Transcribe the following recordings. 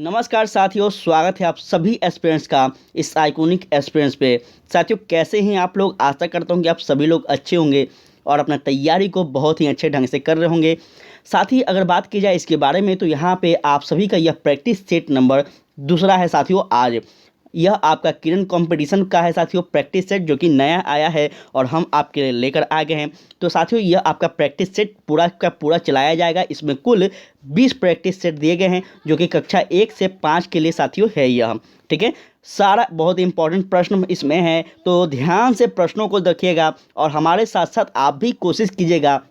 नमस्कार साथियों, स्वागत है आप सभी एस्पिरेंट्स का इस आइकॉनिक एस्पिरेंट्स पे। साथियों, कैसे हैं आप लोग? आशा करता हूं कि आप सभी लोग अच्छे होंगे और अपना तैयारी को बहुत ही अच्छे ढंग से कर रहे होंगे। साथ ही अगर बात की जाए इसके बारे में तो यहाँ पे आप सभी का यह प्रैक्टिस सेट नंबर दूसरा है साथियों। आज यह आपका किरण कंपटीशन का है साथियों, प्रैक्टिस सेट जो कि नया आया है और हम आपके लिए लेकर आ गए हैं। तो साथियों, यह आपका प्रैक्टिस सेट पूरा का पूरा चलाया जाएगा। इसमें कुल 20 प्रैक्टिस सेट दिए गए हैं जो कि कक्षा 1 से 5 के लिए साथियों है यह। ठीक है, सारा बहुत इंपॉर्टेंट प्रश्न इसमें है, तो ध्यान से प्रश्नों को देखिएगा और हमारे साथ साथ आप भी कोशिश कीजिएगा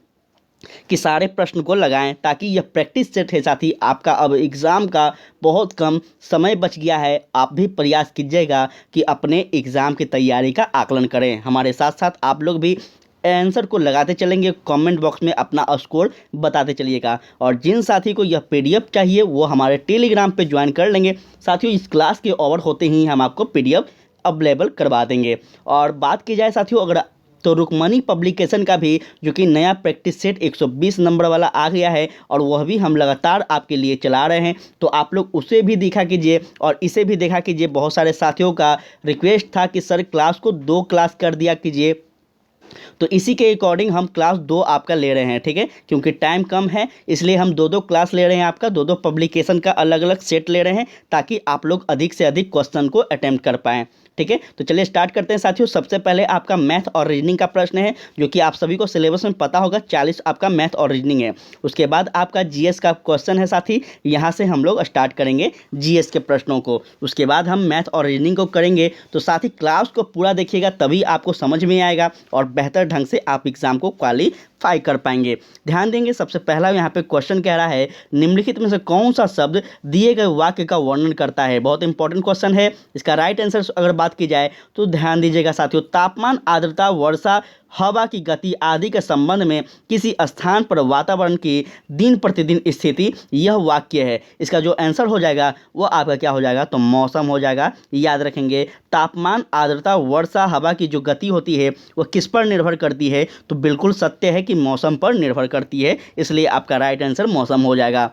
कि सारे प्रश्न को लगाएं, ताकि यह प्रैक्टिस सेट है साथी। आपका अब एग्ज़ाम का बहुत कम समय बच गया है। आप भी प्रयास कीजिएगा कि अपने एग्ज़ाम की तैयारी का आकलन करें। हमारे साथ साथ आप लोग भी आंसर को लगाते चलेंगे, कमेंट बॉक्स में अपना स्कोर बताते चलिएगा। और जिन साथी को यह पीडीएफ चाहिए वो हमारे टेलीग्राम पे ज्वाइन कर लेंगे साथियों। इस क्लास के ओवर होते ही हम आपको पीडीएफ अवेलेबल करवा देंगे। और बात की जाए साथियों अगर तो रुक्मणी पब्लिकेशन का भी जो कि नया प्रैक्टिस सेट 120 नंबर वाला आ गया है और वह भी हम लगातार आपके लिए चला रहे हैं, तो आप लोग उसे भी देखा कीजिए और इसे भी देखा कीजिए। बहुत सारे साथियों का रिक्वेस्ट था कि सर क्लास को 2 क्लास कर दिया कीजिए, तो इसी के अकॉर्डिंग हम क्लास 2 आपका ले रहे हैं। ठीक है, क्योंकि टाइम कम है इसलिए हम 2-2 क्लास ले रहे हैं आपका, 2-2 पब्लिकेशन का अलग अलग सेट ले रहे हैं ताकि आप लोग अधिक से अधिक क्वेश्चन को अटेम्प्ट कर पाएँ। ठीक है, तो चलिए स्टार्ट करते हैं साथियों। सबसे पहले आपका मैथ और रीजनिंग का प्रश्न है जो कि आप सभी को सिलेबस में पता होगा, 40 आपका मैथ और रीजनिंग है। उसके बाद आपका जीएस का क्वेश्चन है साथी, यहाँ से हम लोग स्टार्ट करेंगे जीएस के प्रश्नों को। उसके बाद हम मैथ और रीजनिंग को करेंगे। तो साथी क्लास को पूरा देखिएगा, तभी आपको समझ में आएगा और बेहतर ढंग से आप एग्जाम को क्वालिफाई कर पाएंगे। ध्यान देंगे, सबसे पहला यहाँ पे क्वेश्चन कह रहा है निम्नलिखित में से कौन सा शब्द दिए गए वाक्य का वर्णन करता है। बहुत इंपॉर्टेंट क्वेश्चन है। इसका राइट आंसर अगर बात की जाए तो ध्यान दीजिएगा साथियों, तापमान, आर्द्रता, वर्षा, हवा की गति आदि के संबंध में किसी स्थान पर वातावरण की दिन प्रतिदिन स्थिति, यह वाक्य है। इसका जो आंसर हो जाएगा वो आपका क्या हो जाएगा, तो मौसम हो जाएगा। याद रखेंगे, तापमान, आर्द्रता, वर्षा, हवा की जो गति होती है वो किस पर निर्भर करती है, तो बिल्कुल सत्य है कि मौसम पर निर्भर करती है, इसलिए आपका राइट आंसर मौसम हो जाएगा।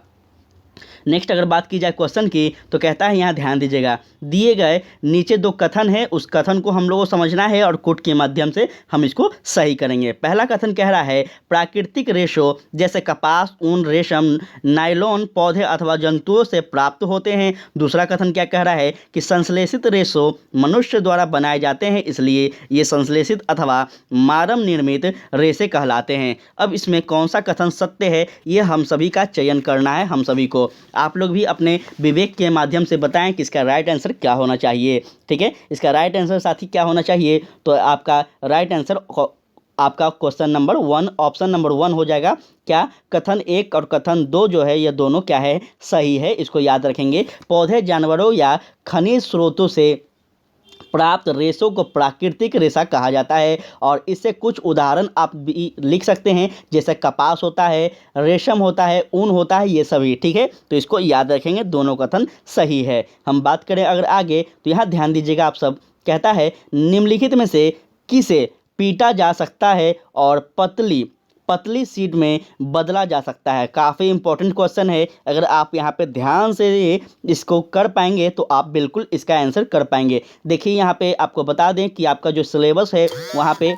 नेक्स्ट अगर बात की जाए क्वेश्चन की तो कहता है, यहाँ ध्यान दीजिएगा, दिए गए नीचे 2 कथन है, उस कथन को हम लोगों को समझना है और कोट के माध्यम से हम इसको सही करेंगे। पहला कथन कह रहा है प्राकृतिक रेशो जैसे कपास, ऊन, रेशम, नायलॉन पौधे अथवा जंतुओं से प्राप्त होते हैं। दूसरा कथन क्या कह रहा है कि संश्लेषित रेशो मनुष्य द्वारा बनाए जाते हैं, इसलिए ये संश्लेषित अथवा मानव निर्मित रेशे कहलाते हैं। अब इसमें कौन सा कथन सत्य है ये हम सभी का चयन करना है। हम सभी को आप लोग भी अपने विवेक के माध्यम से बताएं कि इसका राइट आंसर क्या होना चाहिए। ठीक है, इसका राइट आंसर साथी क्या होना चाहिए, तो आपका राइट आंसर आपका क्वेश्चन नंबर 1 ऑप्शन नंबर 1 हो जाएगा। क्या कथन 1 और कथन 2 जो है ये दोनों क्या है, सही है। इसको याद रखेंगे। पौधे, जानवरों या खनिज स्रोतों से प्राप्त रेशों को प्राकृतिक रेशा कहा जाता है और इससे कुछ उदाहरण आप भी लिख सकते हैं, जैसे कपास होता है, रेशम होता है, ऊन होता है, ये सभी। ठीक है, तो इसको याद रखेंगे, दोनों कथन सही है। हम बात करें अगर आगे तो यहाँ ध्यान दीजिएगा आप सब, कहता है निम्नलिखित में से किसे पीटा जा सकता है और पतली सीट में बदला जा सकता है। काफ़ी इंपॉर्टेंट क्वेश्चन है। अगर आप यहाँ पे ध्यान से इसको कर पाएंगे तो आप बिल्कुल इसका आंसर कर पाएंगे। देखिए यहाँ पे आपको बता दें कि आपका जो सिलेबस है वहाँ पे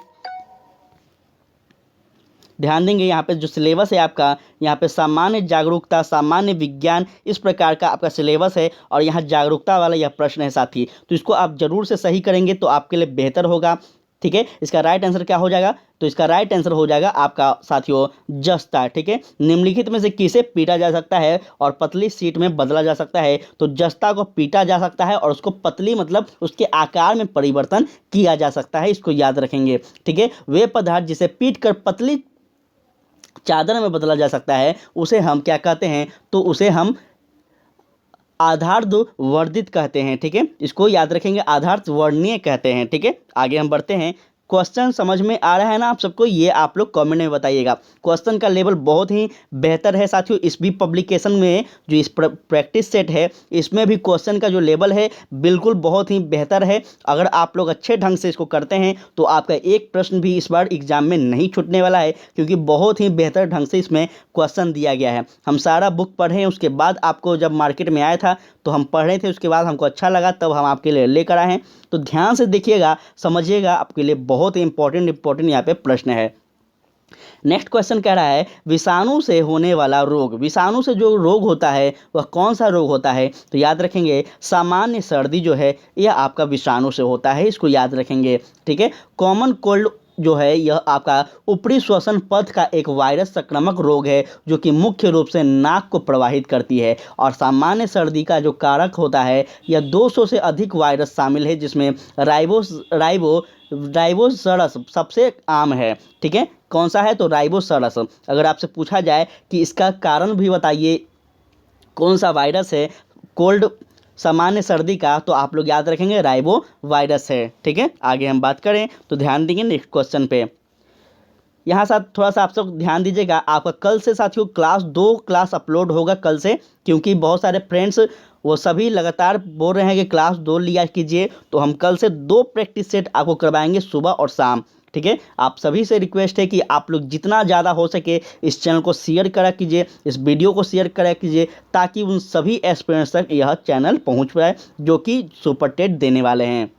ध्यान देंगे, यहाँ पे जो सिलेबस है आपका, यहाँ पे सामान्य जागरूकता, सामान्य विज्ञान, इस प्रकार का आपका सिलेबस है और यहाँ जागरूकता वाला यह प्रश्न है साथी। तो इसको आप जरूर से सही करेंगे तो आपके लिए बेहतर होगा। ठीक है, इसका राइट आंसर क्या हो जाएगा, तो इसका राइट आंसर हो जाएगा आपका साथियों जस्ता। ठीक है, निम्नलिखित में से किसे पीटा जा सकता है और पतली सीट में बदला जा सकता है, तो जस्ता को पीटा जा सकता है और उसको पतली मतलब उसके आकार में परिवर्तन किया जा सकता है। इसको याद रखेंगे। ठीक है, वे पदार्थ जिसे पीट कर पतली चादर में बदला जा सकता है उसे हम क्या कहते हैं, तो उसे हम आधार्ध वर्धित कहते हैं। ठीक है, इसको याद रखेंगे, आधार्ध वर्णनीय कहते हैं। ठीक है, आगे हम बढ़ते हैं। क्वेश्चन समझ में आ रहा है ना आप सबको, ये आप लोग कमेंट में बताइएगा। क्वेश्चन का लेवल बहुत ही बेहतर है साथियों। इस भी पब्लिकेशन में जो इस प्रैक्टिस सेट है इसमें भी क्वेश्चन का जो लेवल है बिल्कुल बहुत ही बेहतर है। अगर आप लोग अच्छे ढंग से इसको करते हैं तो आपका एक प्रश्न भी इस बार एग्जाम में नहीं छूटने वाला है, क्योंकि बहुत ही बेहतर ढंग से इसमें क्वेश्चन दिया गया है। हम सारा बुक पढ़े, उसके बाद आपको जब मार्केट में आया था तो हम पढ़ रहे थे, उसके बाद हमको अच्छा लगा तब हम आपके लिए लेकर आए हैं। तो ध्यान से देखिएगा, समझिएगा, आपके लिए बहुत ही इंपॉर्टेंट यहाँ पे प्रश्न है। नेक्स्ट क्वेश्चन कह रहा है विषाणु से होने वाला रोग। विषाणु से जो रोग होता है वह कौन सा रोग होता है? तो याद रखेंगे सामान्य सर्दी जो है यह आपका विषाणु से होता है, इसको याद रखेंगे। ठीक है, कॉमन कोल्ड जो है यह आपका ऊपरी श्वसन पथ का एक वायरस संक्रामक रोग है जो कि मुख्य रूप से नाक को प्रवाहित करती है। और सामान्य सर्दी का जो कारक होता है यह 200 से अधिक वायरस शामिल है, जिसमें राइबोसरस सबसे आम है। ठीक है, कौन सा है? तो राइबोसरस। अगर आपसे पूछा जाए कि इसका कारण भी बताइए, कौन सा वायरस है कोल्ड सामान्य सर्दी का, तो आप लोग याद रखेंगे राइबो वायरस है। ठीक है, आगे हम बात करें तो ध्यान देंगे नेक्स्ट क्वेश्चन पे। यहाँ साथ थोड़ा सा आप सब ध्यान दीजिएगा, आपका कल से साथियों क्लास अपलोड होगा कल से, क्योंकि बहुत सारे फ्रेंड्स वो सभी लगातार बोल रहे हैं कि क्लास 2 लिया कीजिए। तो हम कल से 2 प्रैक्टिस सेट आपको करवाएंगे सुबह और शाम। ठीक है, आप सभी से रिक्वेस्ट है कि आप लोग जितना ज़्यादा हो सके इस चैनल को शेयर करा कीजिए, इस वीडियो को शेयर करा कीजिए, ताकि उन सभी एस्पिरेंट्स तक यह चैनल पहुंच पाए जो कि सुपर टेट देने वाले हैं।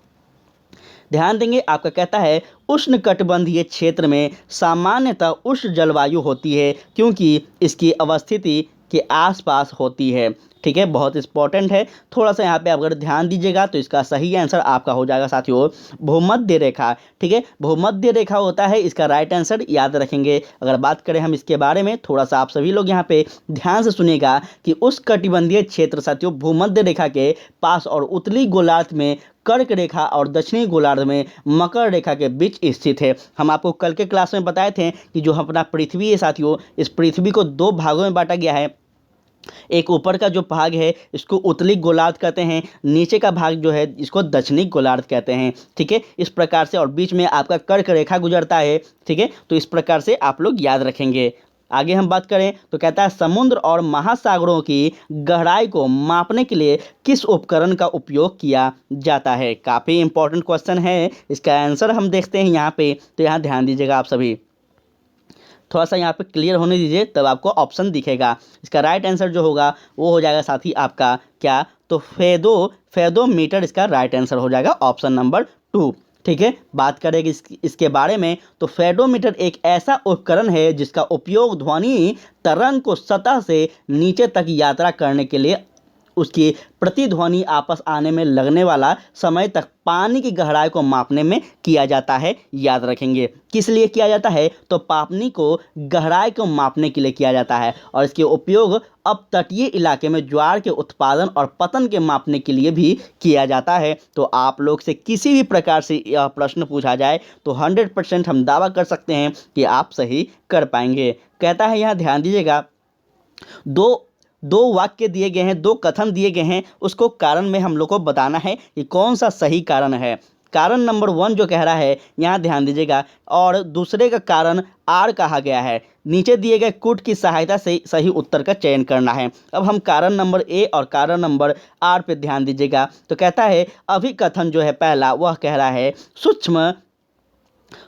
ध्यान देंगे, आपका कहता है उष्णकटिबंधीय क्षेत्र में सामान्यतः उष्ण जलवायु होती है क्योंकि इसकी अवस्थिति के आसपास होती है। ठीक है, बहुत इंपॉर्टेंट है। थोड़ा सा यहाँ पे अगर ध्यान दीजिएगा तो इसका सही आंसर आपका हो जाएगा साथियों भूमध्य रेखा। ठीक है, भूमध्य रेखा होता है इसका राइट आंसर, याद रखेंगे। अगर बात करें हम इसके बारे में, थोड़ा सा आप सभी लोग यहाँ पे ध्यान से सुनिएगा कि उष्णकटिबंधीय क्षेत्र साथियों भूमध्य रेखा के पास और उत्तरी गोलार्ध में कर्क रेखा और दक्षिणी गोलार्ध में मकर रेखा के बीच स्थित है। हम आपको कल के क्लास में बताए थे कि जो अपना पृथ्वी है साथियों, इस पृथ्वी को 2 भागों में बांटा गया है। एक ऊपर का जो भाग है इसको उत्तरी गोलार्ध कहते हैं, नीचे का भाग जो है इसको दक्षिणी गोलार्ध कहते हैं। ठीक है, इस प्रकार से, और बीच में आपका कर्क रेखा गुजरता है। ठीक है, तो इस प्रकार से आप लोग याद रखेंगे। आगे हम बात करें तो कहता है समुद्र और महासागरों की गहराई को मापने के लिए किस उपकरण का उपयोग किया जाता है? काफ़ी इंपॉर्टेंट क्वेश्चन है, इसका आंसर हम देखते हैं यहाँ पे। तो यहाँ ध्यान दीजिएगा, आप सभी थोड़ा सा यहाँ पे क्लियर होने दीजिए, तब आपको ऑप्शन दिखेगा। इसका राइट आंसर जो होगा वो हो जाएगा साथी आपका क्या? तो फेदोमीटर इसका राइट आंसर हो जाएगा, ऑप्शन नंबर 2। ठीक है, बात करेंगे इसके बारे में तो फेडोमीटर एक ऐसा उपकरण है जिसका उपयोग ध्वनि तरंग को सतह से नीचे तक यात्रा करने के लिए उसकी प्रतिध्वनि आपस आने में लगने वाला समय तक पानी की गहराई को मापने में किया जाता है। याद रखेंगे किस लिए किया जाता है? तो पानी को गहराई को मापने के लिए किया जाता है, और इसके उपयोग अब तटीय इलाके में ज्वार के उत्पादन और पतन के मापने के लिए भी किया जाता है। तो आप लोग से किसी भी प्रकार से यह प्रश्न पूछा जाए तो 100% हम दावा कर सकते हैं कि आप सही कर पाएंगे। कहता है यहाँ ध्यान दीजिएगा, दो वाक्य दिए गए हैं, 2 कथन दिए गए हैं, उसको कारण में हम लोग को बताना है कि कौन सा सही कारण है। कारण नंबर 1 जो कह रहा है, यहाँ ध्यान दीजिएगा, और दूसरे का कारण आर कहा गया है। नीचे दिए गए कूट की सहायता से सही उत्तर का चयन करना है। अब हम कारण नंबर ए और कारण नंबर आर पे ध्यान दीजिएगा। तो कहता है अभिकथन जो है पहला, वह कह रहा है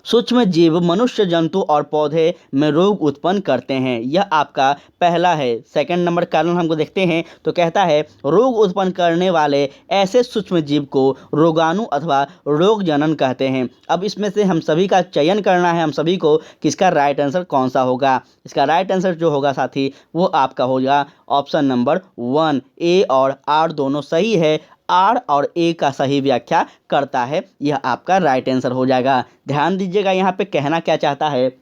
सूक्ष्म जीव मनुष्य, जंतु और पौधे में रोग उत्पन्न करते हैं। यह आपका पहला है। सेकंड नंबर कारण हमको देखते हैं तो कहता है रोग उत्पन्न करने वाले ऐसे सूक्ष्म जीव को रोगाणु अथवा रोग जनन कहते हैं। अब इसमें से हम सभी का चयन करना है, हम सभी को, कि इसका राइट आंसर कौन सा होगा। इसका राइट आंसर जो होगा साथी वो आपका होगा ऑप्शन नंबर 1। ए और आर दोनों सही है, आर और ए का सही व्याख्या करता है, यह आपका राइट आंसर हो जाएगा। ध्यान दीजिएगा यहाँ पे कहना क्या चाहता है,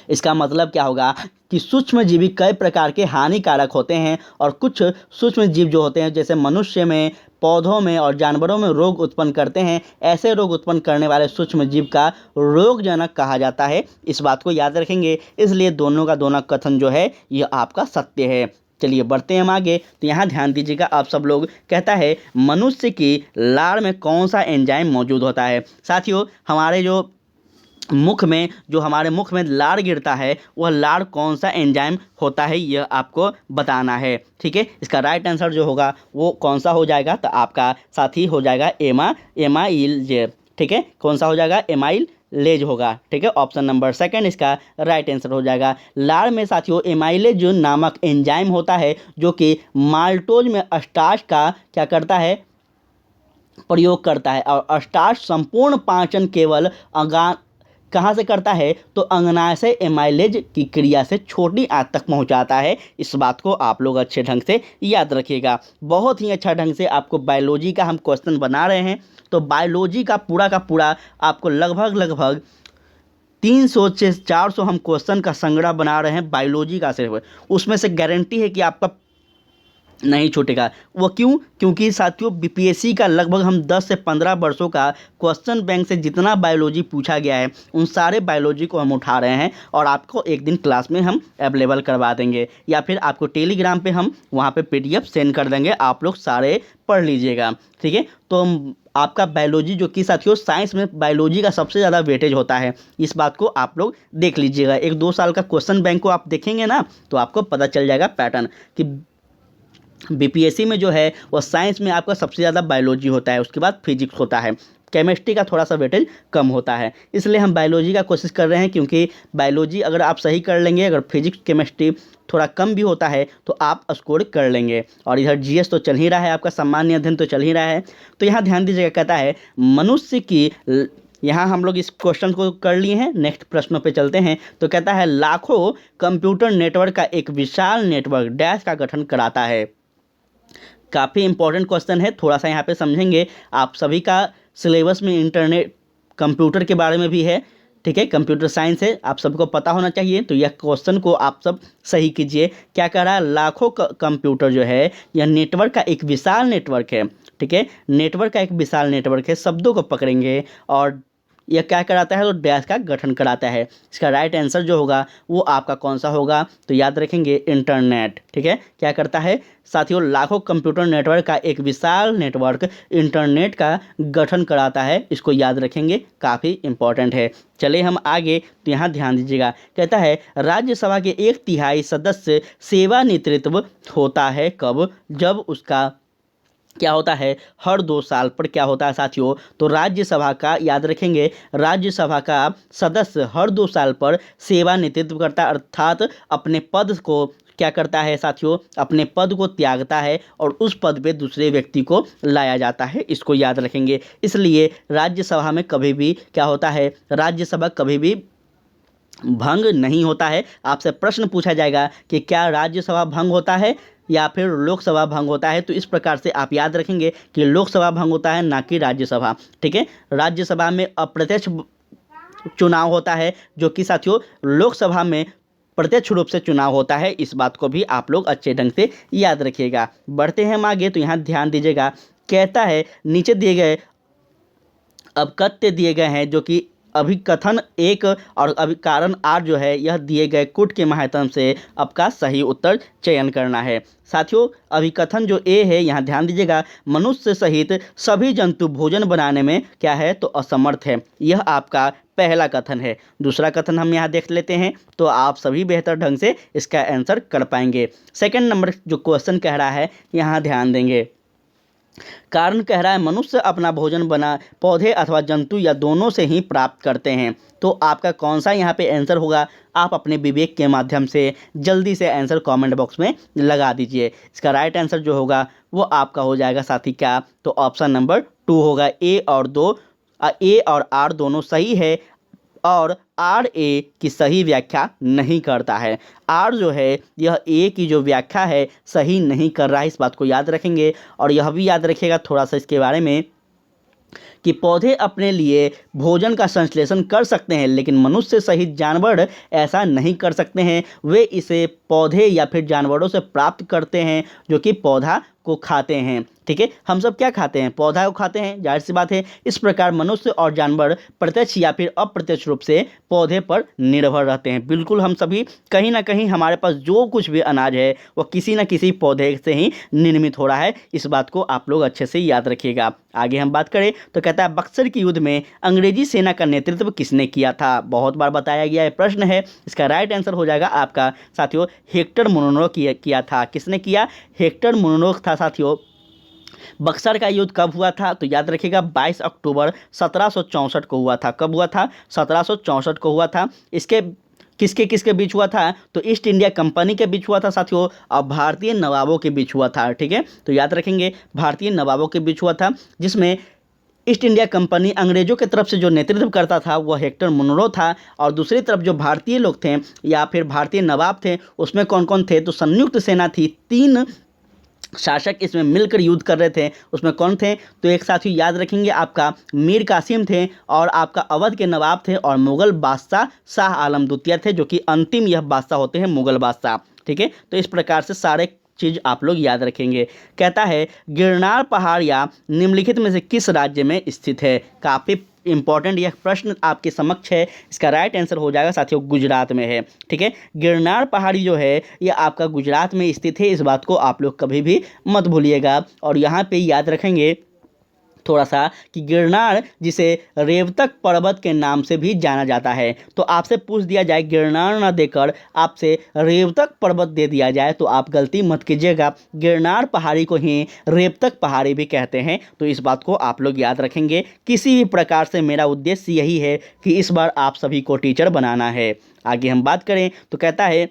इसका मतलब क्या होगा कि सूक्ष्म जीवी कई प्रकार के हानिकारक होते हैं, और कुछ सूक्ष्म जीव जो होते हैं जैसे मनुष्य में, पौधों में और जानवरों में रोग उत्पन्न करते हैं। ऐसे रोग उत्पन्न करने वाले सूक्ष्म जीव का रोगजनक कहा जाता है। इस बात को याद रखेंगे, इसलिए दोनों का दोनों कथन जो है यह आपका सत्य है। चलिए बढ़ते हैं हम आगे। तो यहाँ ध्यान दीजिएगा आप सब लोग, कहता है मनुष्य की लार में कौन सा एंजाइम मौजूद होता है। साथियों हमारे जो हमारे मुख में लार गिरता है वह लार कौन सा एंजाइम होता है, यह आपको बताना है। ठीक है, इसका राइट आंसर जो होगा वो कौन सा हो जाएगा, तो आपका साथी हो जाएगा एमाइलेज। ठीक है, कौन सा हो जाएगा, एमाइलेज होगा। ठीक है, ऑप्शन नंबर सेकंड इसका राइट आंसर हो जाएगा। लार में साथियों एमाइलेज नामक एंजाइम होता है जो कि माल्टोज में स्टार्च का क्या करता है, प्रयोग करता है। और स्टार्च संपूर्ण पाचन केवल कहाँ से करता है, तो अंगनाशय एमाइलेज की क्रिया से छोटी आंत तक पहुंचाता है। इस बात को आप लोग अच्छे ढंग से याद रखिएगा। बहुत ही अच्छा ढंग से आपको बायोलॉजी का हम क्वेश्चन बना रहे हैं। तो बायोलॉजी का पूरा आपको लगभग 300 से 400 हम क्वेश्चन का संग्रह बना रहे हैं बायोलॉजी का सिर्फ। उसमें से गारंटी है कि आपका नहीं छूटेगा। वो क्यों, क्योंकि साथियों बीपीएससी का लगभग हम 10 से 15 वर्षों का क्वेश्चन बैंक से जितना बायोलॉजी पूछा गया है उन सारे बायोलॉजी को हम उठा रहे हैं और आपको एक दिन क्लास में हम अवेलेबल करवा देंगे, या फिर आपको टेलीग्राम पे हम वहाँ पे पीडीएफ सेंड कर देंगे, आप लोग सारे पढ़ लीजिएगा। ठीक है, तो आपका बायोलॉजी जो कि साथियों साइंस में बायोलॉजी का सबसे ज़्यादा वेटेज होता है, इस बात को आप लोग देख लीजिएगा। 1-2 साल का क्वेश्चन बैंक को आप देखेंगे ना तो आपको पता चल जाएगा पैटर्न कि बीपीएससी में जो है वो साइंस में आपका सबसे ज़्यादा बायोलॉजी होता है, उसके बाद फिजिक्स होता है, केमिस्ट्री का थोड़ा सा वेटेज कम होता है। इसलिए हम बायोलॉजी का कोशिश कर रहे हैं, क्योंकि बायोलॉजी अगर आप सही कर लेंगे, अगर फिजिक्स केमिस्ट्री थोड़ा कम भी होता है तो आप स्कोर कर लेंगे। और इधर जीएस तो चल ही रहा है, आपका सामान्य अध्ययन तो चल ही रहा है। तो यहाँ ध्यान दीजिएगा, कहता है मनुष्य की, यहाँ हम लोग इस क्वेश्चन को कर लिए हैं, नेक्स्ट प्रश्नों पे चलते हैं। तो कहता है लाखों कंप्यूटर नेटवर्क का एक विशाल नेटवर्क डैश का गठन कराता है। काफ़ी इंपॉर्टेंट क्वेश्चन है, थोड़ा सा यहाँ पे समझेंगे। आप सभी का सिलेबस में इंटरनेट कंप्यूटर के बारे में भी है, ठीक है, कंप्यूटर साइंस है, आप सबको पता होना चाहिए। तो यह क्वेश्चन को आप सब सही कीजिए। क्या कह रहा है, लाखों कंप्यूटर जो है यह नेटवर्क का एक विशाल नेटवर्क है। ठीक है, नेटवर्क का एक विशाल नेटवर्क है, शब्दों को पकड़ेंगे और यह क्या कराता है, तो डैश का गठन कराता है। इसका राइट आंसर जो होगा वो आपका कौन सा होगा, तो याद रखेंगे इंटरनेट। ठीक है, क्या करता है साथियों, लाखों कंप्यूटर नेटवर्क का एक विशाल नेटवर्क इंटरनेट का गठन कराता है। इसको याद रखेंगे, काफ़ी इंपॉर्टेंट है। चलिए हम आगे, तो यहाँ ध्यान दीजिएगा, कहता है राज्यसभा के 1/3 सदस्य सेवा नेतृत्व होता है कब, जब उसका क्या होता है, हर 2 साल पर क्या होता है साथियों, तो राज्यसभा का याद रखेंगे, राज्यसभा का सदस्य हर 2 साल पर सेवा नेतृत्व करता है, अर्थात अपने पद को क्या करता है साथियों, अपने पद को त्यागता है और उस पद पे दूसरे व्यक्ति को लाया जाता है। इसको याद रखेंगे। इसलिए राज्यसभा में कभी भी क्या होता है, राज्यसभा कभी भी भंग नहीं होता है। आपसे प्रश्न पूछा जाएगा कि क्या राज्यसभा भंग होता है या फिर लोकसभा भंग होता है, तो इस प्रकार से आप याद रखेंगे कि लोकसभा भंग होता है, ना कि राज्यसभा। ठीक है, राज्यसभा में अप्रत्यक्ष चुनाव होता है, जो कि साथियों लोकसभा में प्रत्यक्ष रूप से चुनाव होता है। इस बात को भी आप लोग अच्छे ढंग से याद रखिएगा। बढ़ते हैं हम आगे, तो यहाँ ध्यान दीजिएगा, कहता है नीचे दिए गए अवकथ्य दिए गए हैं, जो कि अभिकथन 1 और अभिकारण 8 जो है यह दिए गए कूट के माध्यम से आपका सही उत्तर चयन करना है। साथियों अभिकथन जो ए है, यहाँ ध्यान दीजिएगा, मनुष्य सहित सभी जंतु भोजन बनाने में क्या है, तो असमर्थ है। यह आपका पहला कथन है। दूसरा कथन हम यहाँ देख लेते हैं, तो आप सभी बेहतर ढंग से इसका आंसर कर पाएंगे। सेकंड नंबर जो क्वेश्चन कह रहा है, यहाँ ध्यान देंगे, कारण कह रहा है मनुष्य अपना भोजन बना पौधे अथवा जंतु या दोनों से ही प्राप्त करते हैं। तो आपका कौन सा यहाँ पे आंसर होगा, आप अपने विवेक के माध्यम से जल्दी से आंसर कमेंट बॉक्स में लगा दीजिए। इसका राइट आंसर जो होगा वो आपका हो जाएगा साथी क्या, तो ऑप्शन नंबर 2 होगा। ए और आर दोनों सही है और आर ए की सही व्याख्या नहीं करता है। आर जो है यह ए की जो व्याख्या है सही नहीं कर रहा है, इस बात को याद रखेंगे। और यह भी याद रखिएगा थोड़ा सा इसके बारे में कि पौधे अपने लिए भोजन का संश्लेषण कर सकते हैं, लेकिन मनुष्य सहित जानवर ऐसा नहीं कर सकते हैं। वे इसे पौधे या फिर जानवरों से प्राप्त करते हैं जो कि पौधा को खाते हैं। ठीक है, हम सब क्या खाते हैं, पौधा को खाते हैं, जाहिर सी बात है। इस प्रकार मनुष्य और जानवर प्रत्यक्ष या फिर अप्रत्यक्ष रूप से पौधे पर निर्भर रहते हैं। बिल्कुल हम सभी कहीं ना कहीं हमारे पास जो कुछ भी अनाज है वो किसी न किसी पौधे से ही निर्मित हो रहा है। इस बात को आप लोग अच्छे से याद रखिएगा। आगे हम बात करें तो कहता है बक्सर की युद्ध में अंग्रेजी सेना का नेतृत्व किसने किया था। बहुत बार बताया गया है प्रश्न है। इसका राइट आंसर हो जाएगा आपका साथियों हेक्टर मोनोनोक किया था। किसने किया, हेक्टर मोनोनोक था साथियों। बक्सर का युद्ध कब हुआ था? तो याद रखिएगा 22 अक्टूबर 1764 को हुआ था। कब हुआ था? 1764 को हुआ था। इसके किसके किसके बीच हुआ था? तो ईस्ट इंडिया कंपनी के बीच हुआ था साथियों, और भारतीय नवाबों के बीच हुआ था। ठीक है, तो याद रखेंगे भारतीय नवाबों के बीच हुआ था, जिसमें ईस्ट इंडिया कंपनी अंग्रेजों की तरफ से जो नेतृत्व करता था वह हेक्टर मुनरो था, और दूसरी तरफ जो भारतीय लोग थे या फिर भारतीय नवाब थे उसमें कौन कौन थे? तो संयुक्त सेना थी, 3 शासक इसमें मिलकर युद्ध कर रहे थे। उसमें कौन थे? तो एक साथी याद रखेंगे आपका मीर कासिम थे, और आपका अवध के नवाब थे, और मुगल बादशाह शाह आलम द्वितीय थे, जो कि अंतिम यह बादशाह होते हैं मुगल बादशाह। ठीक है, तो इस प्रकार से सारे चीज़ आप लोग याद रखेंगे। कहता है गिरनार पहाड़ या निम्नलिखित में से किस राज्य में स्थित है? काफ़ी इंपॉर्टेंट यह प्रश्न आपके समक्ष है। इसका राइट आंसर हो जाएगा साथियों गुजरात में है। ठीक है, गिरनार पहाड़ी जो है यह आपका गुजरात में स्थित है। इस बात को आप लोग कभी भी मत भूलिएगा। और यहाँ पे याद रखेंगे थोड़ा सा कि गिरनार जिसे रेवतक पर्वत के नाम से भी जाना जाता है, तो आपसे पूछ दिया जाए गिरनार ना देकर आपसे रेवतक पर्वत दे दिया जाए तो आप गलती मत कीजिएगा। गिरनार पहाड़ी को ही रेवतक पहाड़ी भी कहते हैं, तो इस बात को आप लोग याद रखेंगे। किसी भी प्रकार से मेरा उद्देश्य यही है कि इस बार आप सभी को टीचर बनाना है। आगे हम बात करें तो कहता है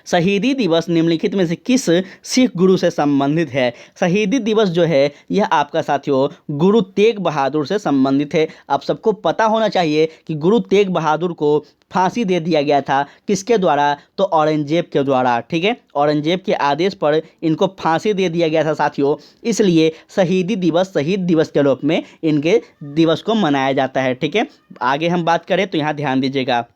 शहीदी दिवस निम्नलिखित में से किस सिख गुरु से संबंधित है? शहीदी दिवस जो है यह आपका साथियों गुरु तेग बहादुर से संबंधित है। आप सबको पता होना चाहिए कि गुरु तेग बहादुर को फांसी दे दिया गया था, किसके द्वारा? तो औरंगजेब के द्वारा। ठीक है, औरंगजेब के आदेश पर इनको फांसी दे दिया गया था साथियों, इसलिए शहीदी दिवस शहीद दिवस के रूप में इनके दिवस को मनाया जाता है। ठीक है, आगे हम बात करें तो यहाँ ध्यान दीजिएगा।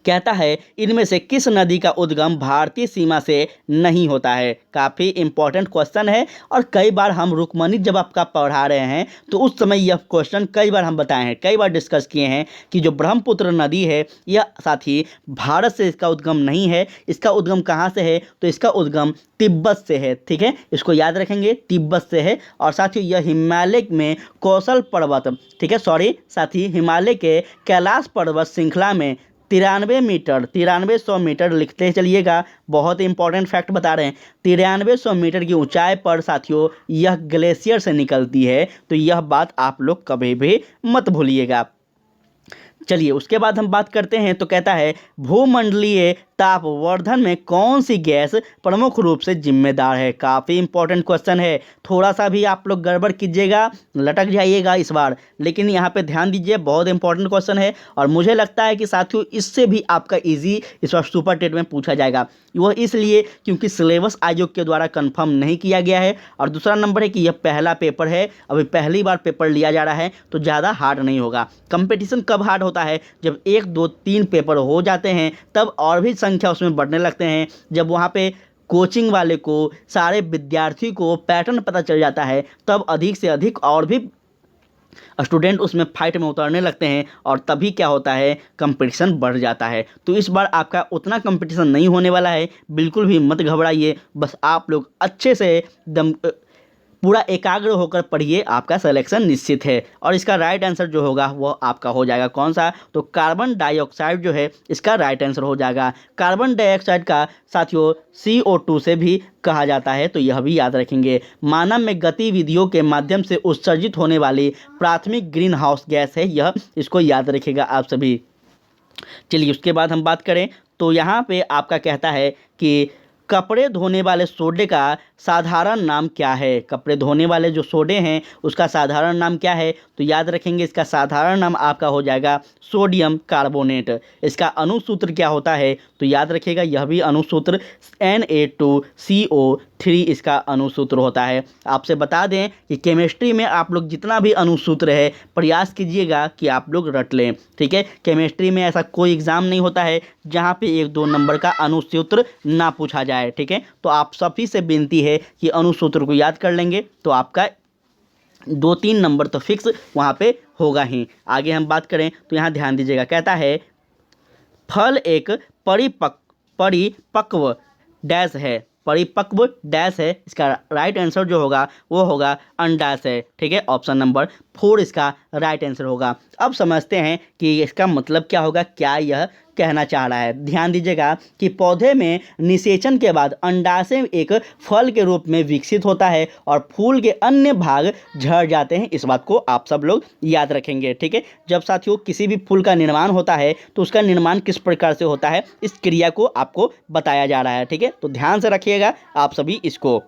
कहता है इनमें से किस नदी का उद्गम भारतीय सीमा से नहीं होता है? काफ़ी इंपॉर्टेंट क्वेश्चन है, और कई बार हम रुक्मणी जब आपका पढ़ा रहे हैं तो उस समय यह क्वेश्चन कई बार हम बताए हैं, कई बार डिस्कस किए हैं कि जो ब्रह्मपुत्र नदी है यह साथी भारत से इसका उद्गम नहीं है। इसका उद्गम कहाँ से है? तो इसका उद्गम तिब्बत से है। ठीक है, इसको याद रखेंगे, तिब्बत से है। और साथियों यह हिमालय में कौशल पर्वत, ठीक है सॉरी साथी, हिमालय के कैलाश पर्वत श्रृंखला में 9300 मीटर लिखते चलिएगा। बहुत इंपॉर्टेंट फैक्ट बता रहे हैं, 9300 मीटर की ऊंचाई पर साथियों यह ग्लेशियर से निकलती है, तो यह बात आप लोग कभी भी मत भूलिएगा। चलिए उसके बाद हम बात करते हैं तो कहता है भूमंडलीय तापवर्धन में कौन सी गैस प्रमुख रूप से जिम्मेदार है? काफ़ी इंपॉर्टेंट क्वेश्चन है, थोड़ा सा भी आप लोग गड़बड़ कीजिएगा लटक जाइएगा इस बार, लेकिन यहाँ पे ध्यान दीजिए, बहुत इंपॉर्टेंट क्वेश्चन है। और मुझे लगता है कि साथियों इससे भी आपका इजी इस बार सुपर टेट में पूछा जाएगा। वह इसलिए क्योंकि सिलेबस आयोग के द्वारा कंफर्म नहीं किया गया है, और दूसरा नंबर है कि यह पहला पेपर है, अभी पहली बार पेपर लिया जा रहा है, तो ज़्यादा हार्ड नहीं होगा। कंपटीशन कब हार्ड होता है? जब 1 2 3 पेपर हो जाते हैं, तब और भी संख्या उसमें बढ़ने लगते हैं। जब वहाँ पे कोचिंग वाले को, सारे विद्यार्थी को पैटर्न पता चल जाता है, तब अधिक से अधिक और भी स्टूडेंट उसमें फाइट में उतरने लगते हैं, और तभी क्या होता है, कंपटीशन बढ़ जाता है। तो इस बार आपका उतना कंपटीशन नहीं होने वाला है, बिल्कुल भी मत घबराइए। बस आप लोग अच्छे से दम पूरा एकाग्र होकर पढ़िए, आपका सिलेक्शन निश्चित है। और इसका राइट आंसर जो होगा वो आपका हो जाएगा कौन सा? तो कार्बन डाइऑक्साइड जो है इसका राइट आंसर हो जाएगा। कार्बन डाइऑक्साइड का साथियों CO2 से भी कहा जाता है, तो यह भी याद रखेंगे। मानव में गतिविधियों के माध्यम से उत्सर्जित होने वाली प्राथमिक ग्रीन हाउस गैस है यह, इसको याद रखिएगा आप सभी। चलिए उसके बाद हम बात करें तो यहाँ पे आपका कहता है कि कपड़े धोने वाले सोडे का साधारण नाम क्या है? कपड़े धोने वाले जो सोडे हैं उसका साधारण नाम क्या है? तो याद रखेंगे इसका साधारण नाम आपका हो जाएगा सोडियम कार्बोनेट। इसका अणुसूत्र क्या होता है? तो याद रखिएगा यह भी अणुसूत्र Na2CO3 इसका अणुसूत्र होता है। आपसे बता दें कि केमिस्ट्री में आप लोग जितना भी अणुसूत्र है प्रयास कीजिएगा कि आप लोग रट लें। ठीक है, केमिस्ट्री में ऐसा कोई एग्ज़ाम नहीं होता है जहाँ पे 1 2 नंबर का अणुसूत्र ना पूछा जाए। ठीक है, तो आप सभी से विनती है कि अणुसूत्र को याद कर लेंगे तो आपका 2 3 नंबर तो फिक्स वहाँ पे होगा ही। आगे हम बात करें तो यहाँ ध्यान दीजिएगा, कहता है फल एक परिपक्व डैश है, परिपक्व डैश है। इसका राइट आंसर जो होगा वो होगा अंडाशय। ठीक है, ऑप्शन नंबर 4 इसका राइट आंसर होगा। अब समझते हैं कि इसका मतलब क्या होगा, क्या यह कहना चाह रहा है। ध्यान दीजिएगा कि पौधे में निषेचन के बाद अंडाशय एक फल के रूप में विकसित होता है और फूल के अन्य भाग झड़ जाते हैं। इस बात को आप सब लोग याद रखेंगे, ठीक है। जब साथियों किसी भी फूल का निर्माण होता है तो उसका निर्माण किस प्रकार से होता है, इस क्रिया को आपको बताया जा रहा है, ठीक है। तो ध्यान से रखिएगा आप सभी इसको।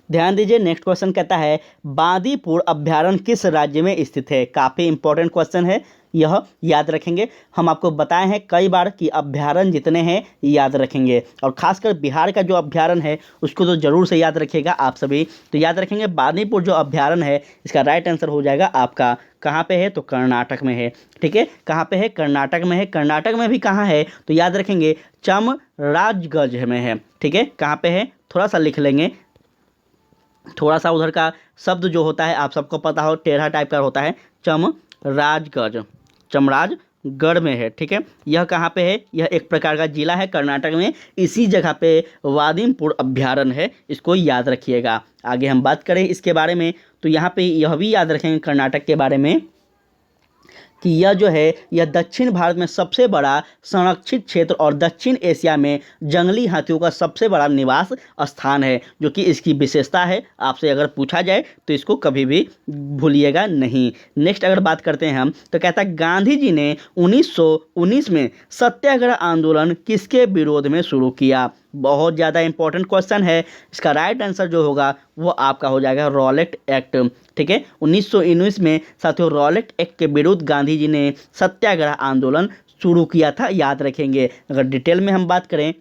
ध्यान दीजिए, नेक्स्ट क्वेश्चन कहता है बांदीपुर अभ्यारण्य किस राज्य में स्थित है। काफ़ी इंपॉर्टेंट क्वेश्चन है, यह याद रखेंगे। हम आपको बताए हैं कई बार कि अभ्यारण्य जितने हैं याद रखेंगे, और खासकर बिहार का जो अभ्यारण्य है उसको तो जरूर से याद रखिएगा आप सभी। तो याद रखेंगे बांदीपुर जो अभ्यारण्य है, इसका राइट आंसर हो जाएगा आपका, कहाँ पे है तो कर्नाटक में है, ठीक है। कहाँ पे है, कर्नाटक में है। कर्नाटक में भी कहाँ है तो याद रखेंगे चामराजगंज में है, ठीक है। कहाँ पे है थोड़ा सा लिख लेंगे, थोड़ा सा उधर का शब्द जो होता है आप सबको पता हो, टेढ़ा टाइप का होता है, चमराजगढ़, चमराजगढ़ में है, ठीक है। यह कहाँ पे है, यह एक प्रकार का जिला है कर्नाटक में, इसी जगह पे वादिमपुर अभ्यारण्य है, इसको याद रखिएगा। आगे हम बात करें इसके बारे में तो यहाँ पे यह भी याद रखेंगे कर्नाटक के बारे में कि यह जो है यह दक्षिण भारत में सबसे बड़ा संरक्षित क्षेत्र और दक्षिण एशिया में जंगली हाथियों का सबसे बड़ा निवास स्थान है, जो कि इसकी विशेषता है। आपसे अगर पूछा जाए तो इसको कभी भी भूलिएगा नहीं। नेक्स्ट अगर बात करते हैं हम तो कहता है गांधी जी ने 1919 में सत्याग्रह आंदोलन किसके विरोध में शुरू किया। बहुत ज़्यादा इंपॉर्टेंट क्वेश्चन है। इसका राइट आंसर जो होगा वो आपका हो जाएगा रॉलेट एक्ट, ठीक है। 1919 में साथियों रॉलेट एक्ट के विरुद्ध गांधी जी ने सत्याग्रह आंदोलन शुरू किया था, याद रखेंगे। अगर डिटेल में हम बात करें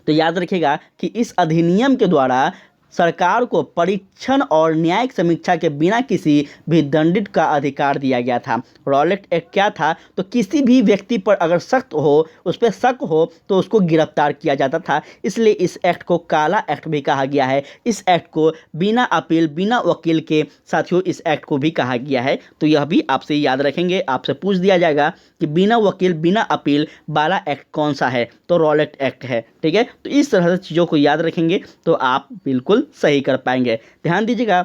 तो याद रखिएगा कि इस अधिनियम के द्वारा सरकार को परीक्षण और न्यायिक समीक्षा के बिना किसी भी दंडित का अधिकार दिया गया था। रॉलेट एक्ट क्या था तो किसी भी व्यक्ति पर अगर शक हो, उस पर शक हो तो उसको गिरफ्तार किया जाता था, इसलिए इस एक्ट को काला एक्ट भी कहा गया है। इस एक्ट को बिना अपील बिना वकील के साथियों इस एक्ट को भी कहा गया है। तो यह भी आपसे याद रखेंगे, आपसे पूछ दिया जाएगा कि बिना वकील बिना अपील वाला एक्ट कौन सा है तो रॉलेट एक्ट है, ठीक है। तो इस तरह से चीज़ों को याद रखेंगे तो आप बिल्कुल सही कर पाएंगे। ध्यान दीजिएगा,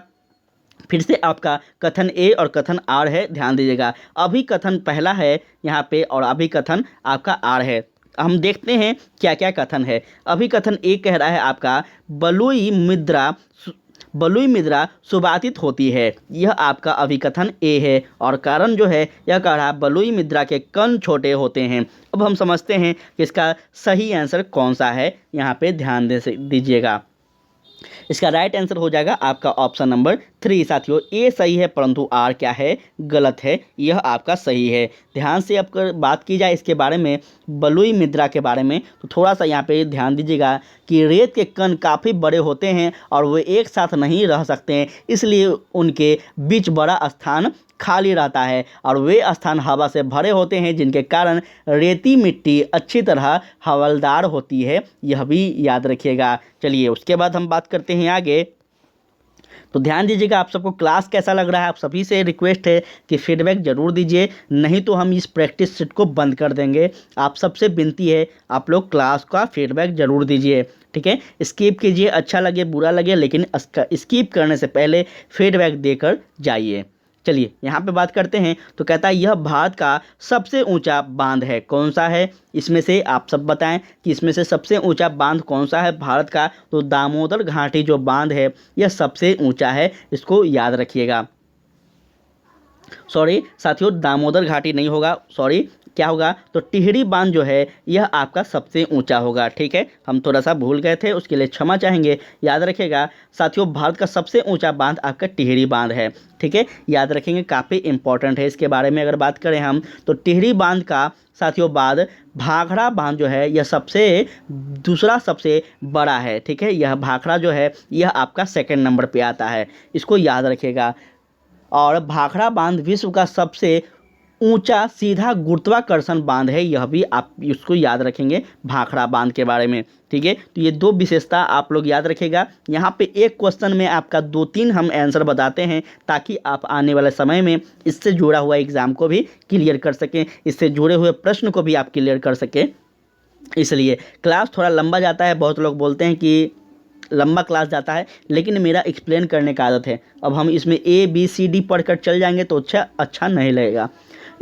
फिर से आपका कथन ए और कथन आर है, ध्यान दीजिएगा। अभी कथन पहला है यहाँ पे और अभी कथन आपका आर है। हम देखते हैं क्या क्या कथन है। अभी कथन ए कह रहा है आपका बलुई मृदा सुबातित होती है, यह आपका अभिकथन ए है। और कारण जो है यह कह रहा है बलुई मृदा के कण छोटे होते हैं। अब हम समझते हैं कि इसका सही आंसर कौन सा है, यहाँ पे ध्यान दीजिएगा। इसका राइट आंसर हो जाएगा आपका ऑप्शन नंबर 3 साथियों। ए सही है परंतु आर क्या है, गलत है, यह आपका सही है। ध्यान से अब बात की जाए इसके बारे में, बलुई मृदा के बारे में, तो थोड़ा सा यहाँ पे ध्यान दीजिएगा कि रेत के कण काफ़ी बड़े होते हैं और वे एक साथ नहीं रह सकते हैं, इसलिए उनके बीच बड़ा स्थान खाली रहता है और वे स्थान हवा से भरे होते हैं, जिनके कारण रेती मिट्टी अच्छी तरह हवादार होती है, यह भी याद रखिएगा। चलिए उसके बाद हम बात करते हैं आगे। तो ध्यान दीजिएगा, आप सबको क्लास कैसा लग रहा है, आप सभी से रिक्वेस्ट है कि फीडबैक ज़रूर दीजिए, नहीं तो हम इस प्रैक्टिस सेट को बंद कर देंगे। आप सबसे विनती है आप लोग क्लास का फीडबैक ज़रूर दीजिए, ठीक है। स्किप कीजिए, अच्छा लगे बुरा लगे, लेकिन स्किप करने से पहले फीडबैक देकर जाइए। चलिए यहाँ पे बात करते हैं। तो कहता है यह भारत का सबसे ऊंचा बांध है, कौन सा है, इसमें से आप सब बताएं कि इसमें से सबसे ऊंचा बांध कौन सा है भारत का। तो दामोदर घाटी जो बांध है यह सबसे ऊंचा है, इसको याद रखिएगा। सॉरी साथियों, दामोदर घाटी नहीं होगा, सॉरी क्या होगा तो टिहरी बांध जो है यह आपका सबसे ऊंचा होगा, ठीक है। हम थोड़ा सा भूल गए थे, उसके लिए क्षमा चाहेंगे। याद रखिएगा साथियों, भारत का सबसे ऊंचा बांध आपका टिहरी बांध है, ठीक है, याद रखेंगे, काफ़ी इंपॉर्टेंट है। इसके बारे में अगर बात करें हम तो टिहरी बांध का साथियों बाद भाखड़ा बांध जो है यह दूसरा सबसे बड़ा है, ठीक है। यह भाखड़ा जो है यह आपका सेकंड नंबर पे आता है, इसको याद रखिएगा। और भाखड़ा बांध विश्व का सबसे ऊंचा सीधा गुरुत्वाकर्षण बांध है, यह भी आप इसको याद रखेंगे भाखड़ा बांध के बारे में, ठीक है। तो ये दो विशेषता आप लोग याद रखिएगा। यहाँ पे एक क्वेश्चन में आपका 2-3 हम आंसर बताते हैं ताकि आप आने वाले समय में इससे जुड़ा हुआ एग्ज़ाम को भी क्लियर कर सकें, इससे जुड़े हुए प्रश्न को भी आप क्लियर कर सकें। इसलिए क्लास थोड़ा लंबा जाता है, बहुत लोग बोलते हैं कि लंबा क्लास जाता है, लेकिन मेरा एक्सप्लेन करने का आदत है। अब हम इसमें ABCD पढ़कर चल जाएंगे तो अच्छा नहीं लगेगा,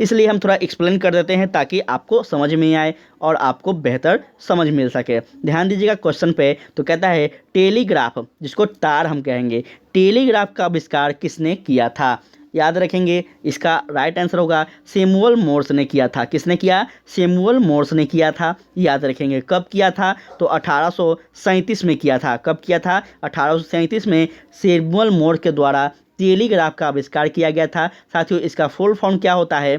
इसलिए हम थोड़ा एक्सप्लेन कर देते हैं ताकि आपको समझ में आए और आपको बेहतर समझ मिल सके। ध्यान दीजिएगा क्वेश्चन पे। तो कहता है टेलीग्राफ, जिसको तार हम कहेंगे, टेलीग्राफ का आविष्कार किसने किया था? याद रखेंगे, इसका राइट आंसर होगा सैमुअल मोर्स ने किया था। किसने किया? सैमुअल मोर्स ने किया था। याद रखेंगे कब किया था? तो 1837 में किया था। कब किया था? 1837 में सैमुअल मोर्स के द्वारा टेलीग्राफ का आविष्कार किया गया था। साथियों, इसका फुल फॉर्म क्या होता है?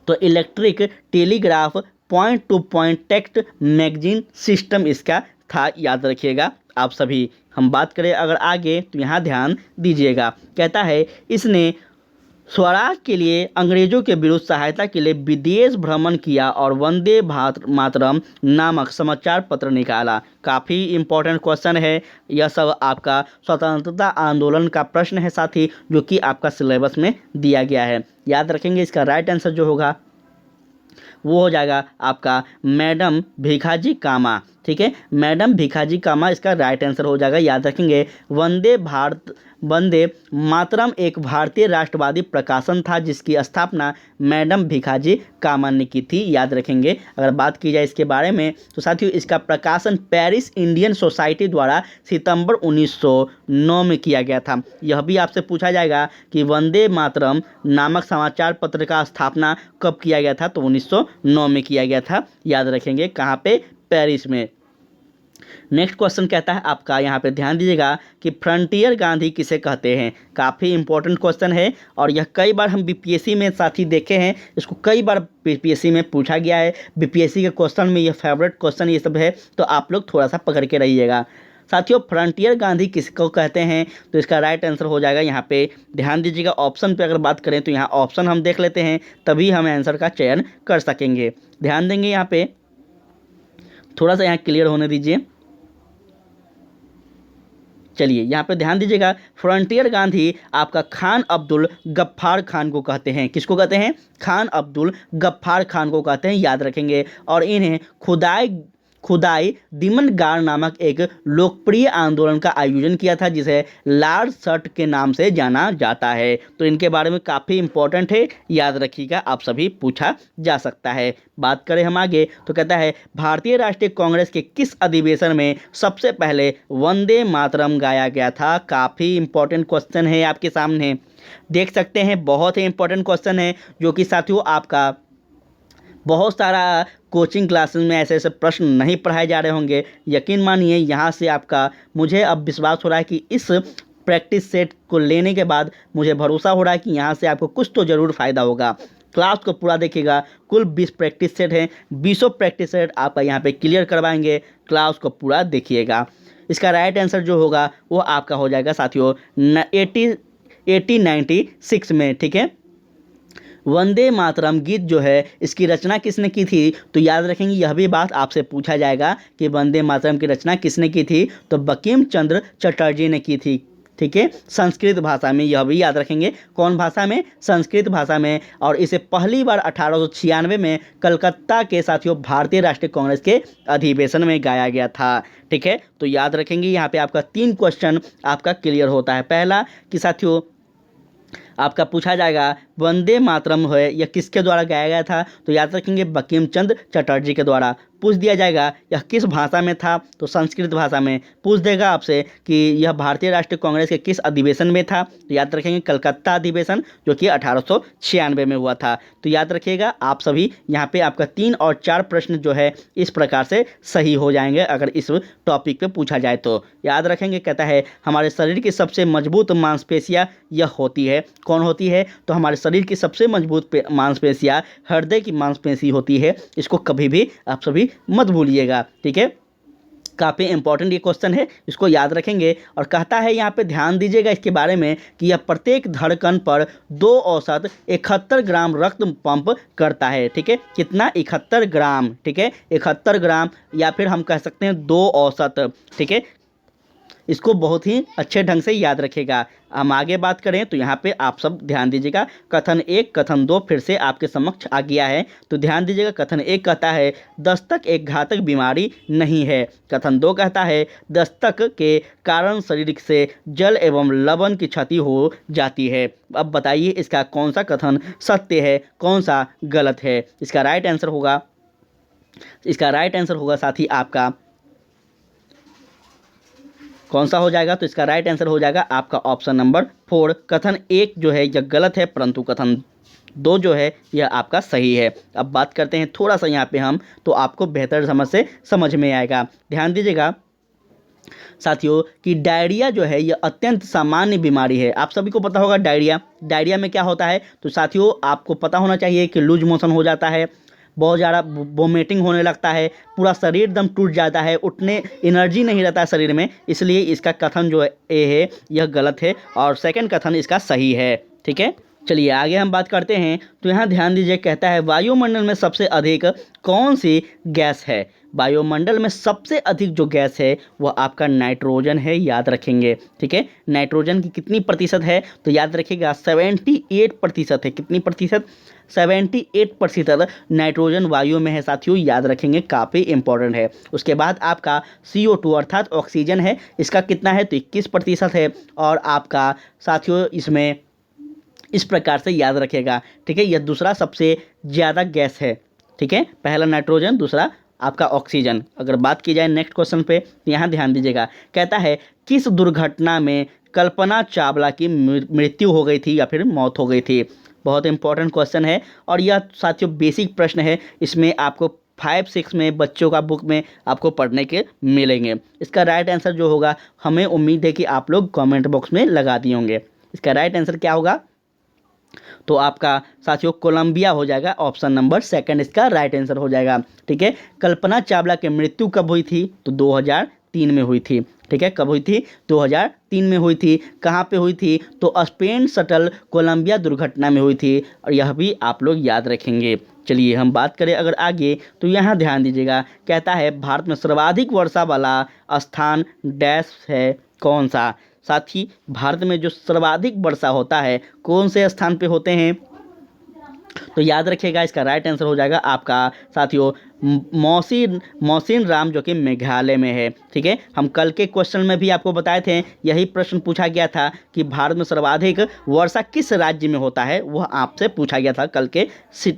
तो electric telegraph point two point text magazine system इसका था। याद रखिएगा आप सभी। हम बात करें अगर आगे तो यहाँ ध्यान दीजिएगा। कहता है इसने स्वराज के लिए अंग्रेजों के विरुद्ध सहायता के लिए विदेश भ्रमण किया और वंदे मातरम नामक समाचार पत्र निकाला। काफ़ी इम्पोर्टेंट क्वेश्चन है। यह सब आपका स्वतंत्रता आंदोलन का प्रश्न है साथी, जो कि आपका सिलेबस में दिया गया है। याद रखेंगे इसका राइट आंसर जो होगा वो हो जाएगा आपका मैडम भीखाजी कामा। ठीक है, मैडम भीखाजी कामा इसका राइट आंसर हो जाएगा। याद रखेंगे वंदे मातरम एक भारतीय राष्ट्रवादी प्रकाशन था जिसकी स्थापना मैडम भीखाजी कामा ने की थी। याद रखेंगे अगर बात की जाए इसके बारे में तो साथियों, इसका प्रकाशन पेरिस इंडियन सोसाइटी द्वारा सितंबर 1909 में किया गया था। यह भी आपसे पूछा जाएगा कि वंदे मातरम नामक समाचार पत्र का स्थापना कब किया गया था? तो 1909 में किया गया था। याद रखेंगे कहाँ पे? पेरिस में। नेक्स्ट क्वेश्चन कहता है आपका, यहाँ पे ध्यान दीजिएगा कि फ्रंटियर गांधी किसे कहते हैं। काफ़ी इंपॉर्टेंट क्वेश्चन है और यह कई बार हम बीपीएससी में साथी देखे हैं। इसको कई बार बीपीएससी में पूछा गया है। बीपीएससी के क्वेश्चन में यह फेवरेट क्वेश्चन ये सब है, तो आप लोग थोड़ा सा पकड़ के रहिएगा। साथियों, फ्रंटियर गांधी किसको कहते हैं? तो इसका राइट आंसर हो जाएगा यहाँ पे, ध्यान दीजिएगा ऑप्शन पे अगर बात करें तो यहाँ ऑप्शन हम देख लेते हैं, तभी हम आंसर का चयन कर सकेंगे। ध्यान देंगे यहाँ पे, थोड़ा सा यहाँ क्लियर होने दीजिए। चलिए यहाँ पे ध्यान दीजिएगा, फ्रंटियर गांधी आपका खान अब्दुल गफ्फार खान को कहते हैं। किसको कहते हैं? खान अब्दुल गफ्फार खान को कहते हैं। याद रखेंगे। और इन्हें खुदाई दिमनगार नामक एक लोकप्रिय आंदोलन का आयोजन किया था जिसे लाल शर्ट के नाम से जाना जाता है। तो इनके बारे में काफ़ी इंपॉर्टेंट है, याद रखिएगा, आप सभी पूछा जा सकता है। बात करें हम आगे तो कहता है भारतीय राष्ट्रीय कांग्रेस के किस अधिवेशन में सबसे पहले वंदे मातरम गाया गया था? काफ़ी इंपॉर्टेंट क्वेश्चन है आपके सामने, देख सकते हैं। बहुत ही इंपॉर्टेंट क्वेश्चन है जो कि साथियों आपका बहुत सारा कोचिंग क्लासेस में ऐसे ऐसे प्रश्न नहीं पढ़ाए जा रहे होंगे। यकीन मानिए यहाँ से आपका मुझे अब विश्वास हो रहा है कि इस प्रैक्टिस सेट को लेने के बाद मुझे भरोसा हो रहा है कि यहाँ से आपको कुछ तो ज़रूर फ़ायदा होगा। क्लास को पूरा देखिएगा। कुल 20 प्रैक्टिस सेट हैं, 20 प्रैक्टिस सेट आपका यहाँ पे क्लियर करवाएंगे। क्लास को पूरा देखिएगा। इसका राइट आंसर जो होगा वो आपका हो जाएगा साथियों 1896 में। ठीक है, वंदे मातरम गीत जो है इसकी रचना किसने की थी? तो याद रखेंगे यह भी बात आपसे पूछा जाएगा कि वंदे मातरम की रचना किसने की थी? तो बंकिम चंद्र चटर्जी ने की थी। ठीक है, संस्कृत भाषा में। यह भी याद रखेंगे, कौन भाषा में? संस्कृत भाषा में। और इसे पहली बार 1896 में कलकत्ता के साथियों भारतीय राष्ट्रीय कांग्रेस के अधिवेशन में गाया गया था। ठीक है, तो याद रखेंगे यहाँ पे आपका 3 क्वेश्चन आपका क्लियर होता है। पहला कि साथियों आपका पूछा जाएगा वंदे मातरम है यह किसके द्वारा गाया गया था? तो याद रखेंगे बंकिम चंद्र चटर्जी के द्वारा। पूछ दिया जाएगा यह किस भाषा में था? तो संस्कृत भाषा में। पूछ देगा आपसे कि यह भारतीय राष्ट्रीय कांग्रेस के किस अधिवेशन में था? तो याद रखेंगे कलकत्ता अधिवेशन, जो कि 1896 में हुआ था। तो याद रखिएगा आप सभी, यहाँ पे आपका 3 और 4 प्रश्न जो है इस प्रकार से सही हो जाएंगे अगर इस टॉपिक पे पूछा जाए तो। याद रखेंगे, कहता है हमारे शरीर की सबसे मजबूत मांसपेशियाँ यह होती है। कौन होती है? तो हमारे शरीर की सबसे मजबूत मांसपेशियाँ हृदय की मांसपेशी होती है। इसको कभी भी आप सभी मत भूलिएगा। ठीक है, काफ़ी इंपॉर्टेंट ये क्वेश्चन है, इसको याद रखेंगे। और कहता है यहाँ पे ध्यान दीजिएगा इसके बारे में कि यह प्रत्येक धड़कन पर 2 औसत 71 ग्राम रक्त पंप करता है। ठीक है, कितना? 71 ग्राम। ठीक है, 71 ग्राम, या फिर हम कह सकते हैं 2 औसत। ठीक है, इसको बहुत ही अच्छे ढंग से याद रखेगा। हम आगे बात करें तो यहाँ पे आप सब ध्यान दीजिएगा। कथन 1 कथन 2 फिर से आपके समक्ष आ गया है, तो ध्यान दीजिएगा। कथन 1 कहता है दस्तक एक घातक बीमारी नहीं है। कथन 2 कहता है दस्तक के कारण शरीर से जल एवं लवण की क्षति हो जाती है। अब बताइए इसका कौन सा कथन सत्य है, कौन सा गलत है। इसका राइट आंसर होगा साथी आपका कौन सा हो जाएगा, तो इसका राइट आंसर हो जाएगा आपका ऑप्शन नंबर 4। कथन 1 जो है यह गलत है, परंतु कथन 2 जो है यह आपका सही है। अब बात करते हैं थोड़ा सा यहाँ पे हम, तो आपको बेहतर समझ में आएगा। ध्यान दीजिएगा साथियों कि डायरिया जो है यह अत्यंत सामान्य बीमारी है। आप सभी को पता होगा डायरिया में क्या होता है, तो साथियों आपको पता होना चाहिए कि लूज मोशन हो जाता है, बहुत ज़्यादा वोमिटिंग होने लगता है, पूरा शरीर एकदम टूट जाता है, उठने एनर्जी नहीं रहता है शरीर में। इसलिए इसका कथन जो है यह गलत है और सेकंड कथन इसका सही है। ठीक है, चलिए आगे हम बात करते हैं। तो यहाँ ध्यान दीजिए, कहता है वायुमंडल में सबसे अधिक कौन सी गैस है। वायुमंडल में सबसे अधिक जो गैस है वह आपका नाइट्रोजन है, याद रखेंगे। ठीक है, नाइट्रोजन की कितनी प्रतिशत है, तो याद रखिएगा 78% है। कितनी प्रतिशत, 78% नाइट्रोजन वायु में है साथियों, याद रखेंगे, काफ़ी इंपॉर्टेंट है। उसके बाद आपका CO2 अर्थात ऑक्सीजन है, इसका कितना है, तो 21% है। और आपका साथियों इसमें इस प्रकार से याद रखेगा। ठीक है, यह दूसरा सबसे ज़्यादा गैस है। ठीक है, पहला नाइट्रोजन, दूसरा आपका ऑक्सीजन। अगर बात की जाए नेक्स्ट क्वेश्चन पे, तो यहाँ ध्यान दीजिएगा, कहता है किस दुर्घटना में कल्पना चावला की मृत्यु हो गई थी या फिर मौत हो गई थी। बहुत इंपॉर्टेंट क्वेश्चन है और यह साथियों बेसिक प्रश्न है। इसमें आपको 5-6 में बच्चों का बुक में आपको पढ़ने के मिलेंगे। इसका राइट आंसर जो होगा, हमें उम्मीद है कि आप लोग कमेंट बॉक्स में लगा दिए होंगे। इसका राइट आंसर क्या होगा, तो आपका साथियों कोलंबिया हो जाएगा। ऑप्शन नंबर 2 इसका राइट आंसर हो जाएगा। ठीक है, कल्पना चावला की मृत्यु कब हुई थी, तो 2003 में हुई थी। ठीक है, कब हुई थी, 2003 में हुई थी। कहाँ पे हुई थी, तो स्पेन शटल कोलंबिया दुर्घटना में हुई थी, और यह भी आप लोग याद रखेंगे। चलिए हम बात करें अगर आगे, तो यहाँ ध्यान दीजिएगा, कहता है भारत में सर्वाधिक वर्षा वाला स्थान डैश है, कौन सा। साथ ही भारत में जो सर्वाधिक वर्षा होता है कौन से स्थान पे होते हैं, तो याद रखिएगा इसका राइट आंसर हो जाएगा आपका साथियों मौसिन राम, जो कि मेघालय में है। ठीक है, हम कल के क्वेश्चन में भी आपको बताए थे, यही प्रश्न पूछा गया था कि भारत में सर्वाधिक वर्षा किस राज्य में होता है, वह आपसे पूछा गया था कल के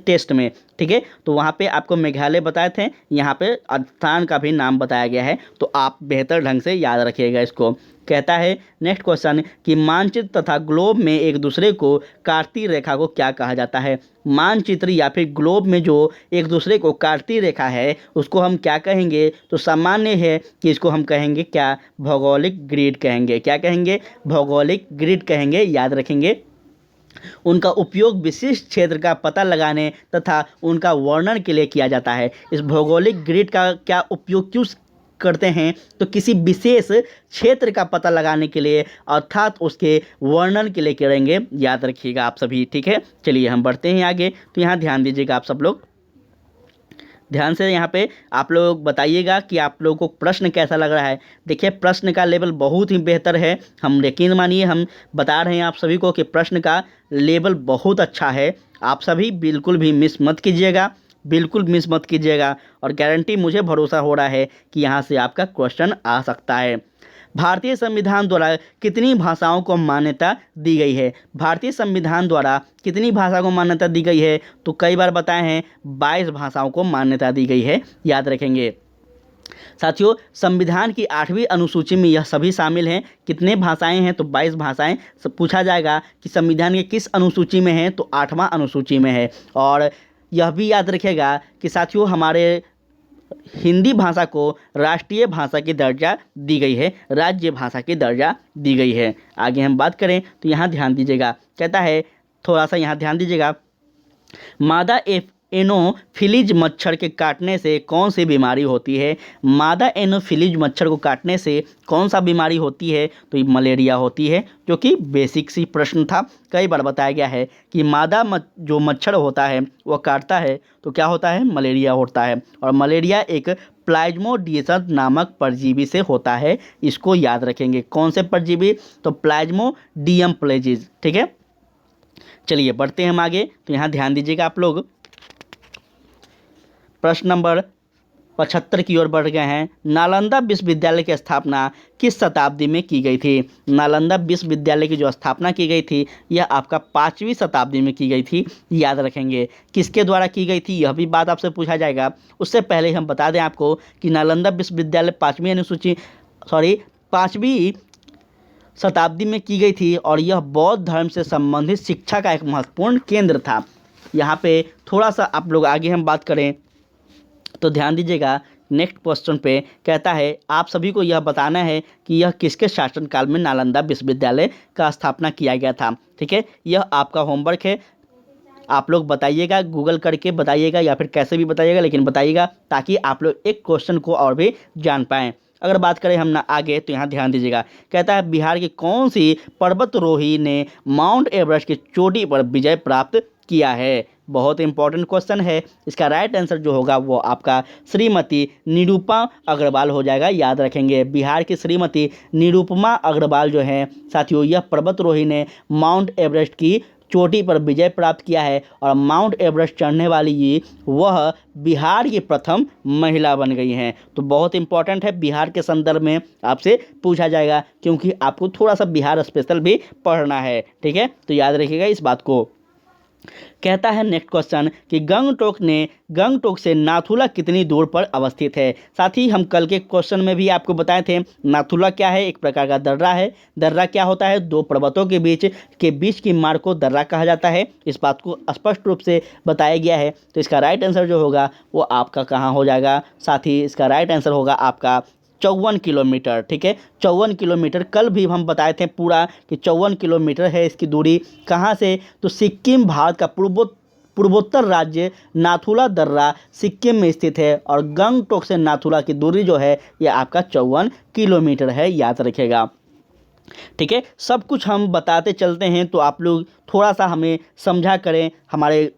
टेस्ट में। ठीक है, तो वहाँ पे आपको मेघालय बताए थे, यहाँ पे स्थान का भी नाम बताया गया है, तो आप बेहतर ढंग से याद रखिएगा इसको। कहता है नेक्स्ट क्वेश्चन कि मानचित्र तथा ग्लोब में एक दूसरे को काटती रेखा को क्या कहा जाता है। मानचित्र या फिर ग्लोब में जो एक दूसरे को काटती रेखा है उसको हम क्या कहेंगे, तो सामान्य है कि इसको हम कहेंगे क्या, भौगोलिक ग्रिड कहेंगे। क्या कहेंगे, भौगोलिक ग्रिड कहेंगे, याद रखेंगे। उनका उपयोग विशिष्ट क्षेत्र का पता लगाने तथा उनका वर्णन के लिए किया जाता है। इस भौगोलिक ग्रिड का क्या उपयोग क्यों करते हैं, तो किसी विशेष क्षेत्र का पता लगाने के लिए अर्थात उसके वर्णन के लिए करेंगे, याद रखिएगा आप सभी। ठीक है, चलिए हम बढ़ते हैं आगे। तो यहाँ ध्यान दीजिएगा, आप सब लोग ध्यान से यहाँ पे आप लोग बताइएगा कि आप लोगों को प्रश्न कैसा लग रहा है। देखिए प्रश्न का लेवल बहुत ही बेहतर है, हम यकीन मानिए, हम बता रहे हैं आप सभी को कि प्रश्न का लेवल बहुत अच्छा है। आप सभी बिल्कुल भी मिस मत कीजिएगा, बिल्कुल मिस मत कीजिएगा, और गारंटी मुझे भरोसा हो रहा है कि यहाँ से आपका क्वेश्चन आ सकता है। भारतीय संविधान द्वारा कितनी भाषाओं को मान्यता दी गई है। भारतीय संविधान द्वारा कितनी भाषा को मान्यता दी गई है, तो कई बार बताए हैं 22 भाषाओं को मान्यता दी गई है, याद रखेंगे। साथियों संविधान की 8वीं अनुसूची में यह सभी शामिल हैं। कितने भाषाएं हैं, तो 22 भाषाएं। पूछा जाएगा कि संविधान के किस अनुसूची में है, तो 8वां अनुसूची में है। और यह भी याद रखिएगा कि साथियों हमारे हिंदी भाषा को राष्ट्रीय भाषा की दर्जा दी गई है, राज्य भाषा की दर्जा दी गई है। आगे हम बात करें तो यहाँ ध्यान दीजिएगा, कहता है थोड़ा सा यहाँ ध्यान दीजिएगा, मादा एनोफिलीज मच्छर के काटने से कौन सी बीमारी होती है? मादा एनोफिलीज मच्छर को काटने से कौन सा बीमारी होती है? तो ये मलेरिया होती है, जो कि बेसिक सी प्रश्न था। कई बार बताया गया है कि मादा जो मच्छर होता है वह काटता है तो क्या होता है? मलेरिया होता है। और मलेरिया एक प्लाज्मोडियम नामक परजीवी से होता है, इसको याद रखेंगे। कौन से परजीवी? तो प्लाज्मोडियम प्लेजिस। ठीक है, चलिए बढ़ते हैं हम आगे। तो यहाँ ध्यान दीजिएगा आप लोग, प्रश्न नंबर 75 की ओर बढ़ गए हैं। नालंदा विश्वविद्यालय की स्थापना किस शताब्दी में की गई थी? नालंदा विश्वविद्यालय की जो स्थापना की गई थी यह आपका 5वीं शताब्दी में की गई थी, याद रखेंगे। किसके द्वारा की गई थी, यह भी बात आपसे पूछा जाएगा। उससे पहले हम बता दें आपको कि नालंदा विश्वविद्यालय 5वीं शताब्दी में की गई थी और यह बौद्ध धर्म से संबंधित शिक्षा का एक महत्वपूर्ण केंद्र था। यहाँ पे थोड़ा सा आप लोग आगे हम बात करें तो ध्यान दीजिएगा। नेक्स्ट क्वेश्चन पे कहता है आप सभी को यह बताना है कि यह किसके शासनकाल में नालंदा विश्वविद्यालय का स्थापना किया गया था। ठीक है, यह आपका होमवर्क है। आप लोग बताइएगा, गूगल करके बताइएगा या फिर कैसे भी बताइएगा, लेकिन बताइएगा ताकि आप लोग एक क्वेश्चन को और भी जान पाएँ। अगर बात करें हम ना आगे तो यहाँ ध्यान दीजिएगा। कहता है बिहार की कौन सी पर्वतारोही ने माउंट एवरेस्ट की चोटी पर विजय प्राप्त किया है? बहुत इंपॉर्टेंट क्वेश्चन है। इसका राइट आंसर जो होगा वो आपका श्रीमती निरुपमा अग्रवाल हो जाएगा, याद रखेंगे। बिहार की श्रीमती निरुपमा अग्रवाल जो है साथियों, यह पर्वतारोही ने माउंट एवरेस्ट की चोटी पर विजय प्राप्त किया है और माउंट एवरेस्ट चढ़ने वाली ये वह बिहार की प्रथम महिला बन गई हैं। तो बहुत इंपॉर्टेंट है, बिहार के संदर्भ में आपसे पूछा जाएगा क्योंकि आपको थोड़ा सा बिहार स्पेशल भी पढ़ना है। ठीक है, तो याद रखिएगा इस बात को। कहता है नेक्स्ट क्वेश्चन कि गंगटोक से नाथुला कितनी दूर पर अवस्थित है? साथ ही हम कल के क्वेश्चन में भी आपको बताए थे नाथुला क्या है, एक प्रकार का दर्रा है। दर्रा क्या होता है? दो पर्वतों के बीच की मार्ग को दर्रा कहा जाता है। इस बात को स्पष्ट रूप से बताया गया है। तो इसका राइट आंसर जो होगा वो आपका कहाँ हो जाएगा? साथ ही इसका राइट आंसर होगा आपका 54 किलोमीटर। ठीक है, 54 किलोमीटर कल भी हम बताए थे पूरा कि 54 किलोमीटर है इसकी दूरी। कहाँ से? तो सिक्किम, भारत का पूर्वोत्तर राज्य नाथुला दर्रा सिक्किम में स्थित है और गंगटोक से नाथुला की दूरी जो है यह आपका 54 किलोमीटर है, याद रखेगा। ठीक है, सब कुछ हम बताते चलते हैं तो आप लोग थोड़ा सा हमें समझा करें, हमारे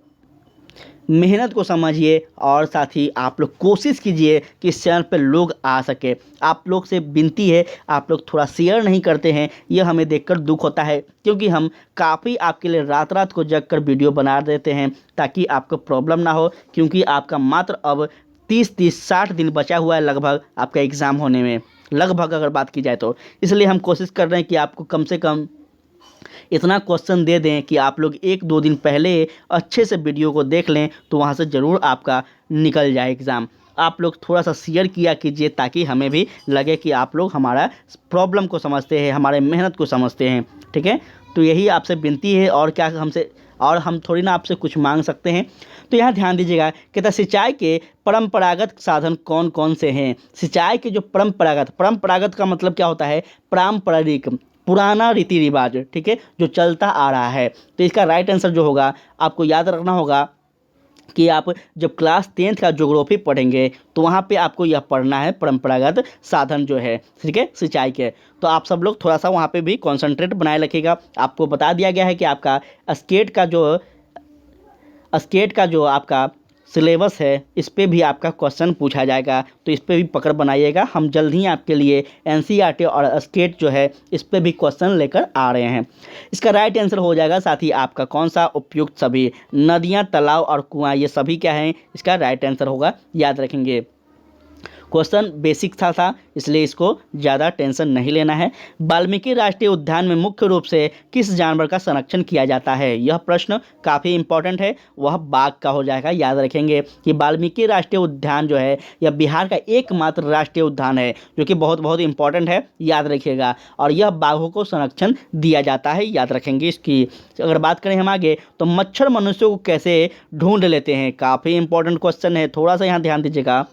मेहनत को समझिए और साथ ही आप लोग कोशिश कीजिए कि इस चैनल पर लोग आ सके। आप लोग से विनती है, आप लोग थोड़ा शेयर नहीं करते हैं, यह हमें देखकर दुख होता है क्योंकि हम काफ़ी आपके लिए रात रात को जग कर वीडियो बना देते हैं ताकि आपको प्रॉब्लम ना हो, क्योंकि आपका मात्र अब 60 दिन बचा हुआ है लगभग आपका एग्ज़ाम होने में, लगभग अगर बात की जाए तो। इसलिए हम कोशिश कर रहे हैं कि आपको कम से कम इतना क्वेश्चन दे दें कि आप लोग 1-2 दिन पहले अच्छे से वीडियो को देख लें तो वहाँ से ज़रूर आपका निकल जाए एग्ज़ाम। आप लोग थोड़ा सा शेयर किया कीजिए ताकि हमें भी लगे कि आप लोग हमारा प्रॉब्लम को समझते हैं, हमारे मेहनत को समझते हैं। ठीक है, तो यही आपसे विनती है और क्या हमसे, और हम थोड़ी ना आपसे कुछ मांग सकते हैं। तो यहाँ ध्यान दीजिएगा, कहता सिंचाई के परंपरागत साधन कौन कौन से हैं? सिंचाई के जो परंपरागत का मतलब क्या होता है? पारंपरिक, पुराना रीति रिवाज। ठीक है, जो चलता आ रहा है। तो इसका राइट आंसर जो होगा आपको याद रखना होगा कि आप जब क्लास 10th का ज्योग्राफी पढ़ेंगे तो वहाँ पे आपको यह पढ़ना है परंपरागत साधन जो है, ठीक है, सिंचाई के। तो आप सब लोग थोड़ा सा वहाँ पे भी कॉन्सेंट्रेट बनाए रखिएगा। आपको बता दिया गया है कि आपका स्टेट का जो आपका सिलेबस है इस पे भी आपका क्वेश्चन पूछा जाएगा, तो इस पे भी पकड़ बनाइएगा। हम जल्द ही आपके लिए एनसीईआरटी और स्टेट जो है इस पे भी क्वेश्चन लेकर आ रहे हैं। इसका राइट आंसर हो जाएगा साथ ही आपका कौन सा? उपयुक्त सभी, नदियां, तालाब और कुआं, ये सभी क्या हैं? इसका राइट आंसर होगा, याद रखेंगे। क्वेश्चन बेसिक था इसलिए इसको ज़्यादा टेंशन नहीं लेना है। वाल्मीकि राष्ट्रीय उद्यान में मुख्य रूप से किस जानवर का संरक्षण किया जाता है? यह प्रश्न काफ़ी इंपॉर्टेंट है, वह बाघ का हो जाएगा। याद रखेंगे कि वाल्मीकि राष्ट्रीय उद्यान जो है यह बिहार का एकमात्र राष्ट्रीय उद्यान है जो कि बहुत बहुत इंपॉर्टेंट है, याद रखिएगा। और यह बाघों को संरक्षण दिया जाता है, याद रखेंगे इसकी। अगर बात करें हम आगे तो मच्छर मनुष्यों को कैसे ढूंढ लेते हैं? काफ़ी इंपॉर्टेंट क्वेश्चन है, थोड़ा सा यहाँ ध्यान दीजिएगा।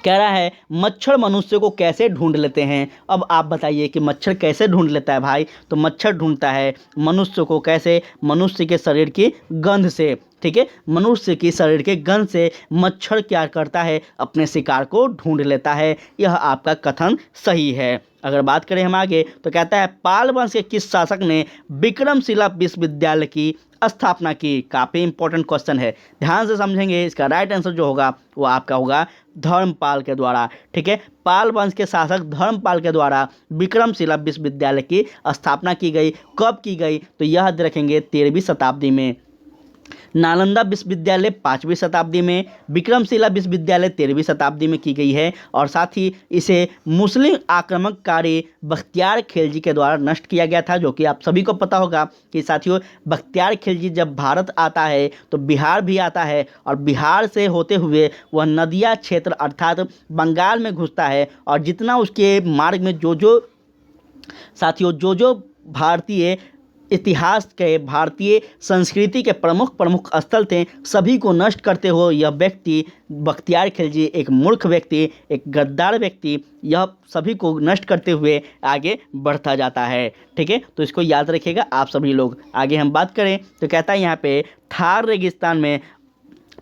कह रहा है मच्छर मनुष्य को कैसे ढूंढ लेते हैं? अब आप बताइए कि मच्छर कैसे ढूंढ लेता है भाई? तो मच्छर ढूंढता है मनुष्य को कैसे? मनुष्य के शरीर की गंध से। ठीक है। मनुष्य की शरीर के गंध से मच्छर क्या करता है, अपने शिकार को ढूंढ लेता है। यह आपका कथन सही है। अगर बात करें हम आगे तो कहता है पाल वंश के किस शासक ने विक्रमशिला विश्वविद्यालय की स्थापना की। काफ़ी इंपॉर्टेंट क्वेश्चन है, ध्यान से समझेंगे। इसका राइट आंसर जो होगा वो आपका होगा धर्मपाल के द्वारा, ठीक है। पाल वंश के शासक धर्मपाल के द्वारा विक्रमशिला विश्वविद्यालय की स्थापना की गई। कब की गई तो यह याद रखेंगे 13वीं शताब्दी में। नालंदा विश्वविद्यालय 5वीं शताब्दी में, विक्रमशिला विश्वविद्यालय 13वीं शताब्दी में की गई है। और साथ ही इसे मुस्लिम आक्रमणकारी बख्तियार खिलजी के द्वारा नष्ट किया गया था, जो कि आप सभी को पता होगा कि साथियों बख्तियार खिलजी जब भारत आता है तो बिहार भी आता है, और बिहार से होते हुए वह नदिया क्षेत्र अर्थात बंगाल में घुसता है। और जितना उसके मार्ग में जो भारतीय इतिहास के, भारतीय संस्कृति के प्रमुख स्थल थे, सभी को नष्ट करते हुए यह व्यक्ति बख्तियार खिलजी एक मूर्ख व्यक्ति, एक गद्दार व्यक्ति, यह सभी को नष्ट करते हुए आगे बढ़ता जाता है, ठीक है। तो इसको याद रखिएगा आप सभी लोग। आगे हम बात करें तो कहता है यहाँ पे थार रेगिस्तान में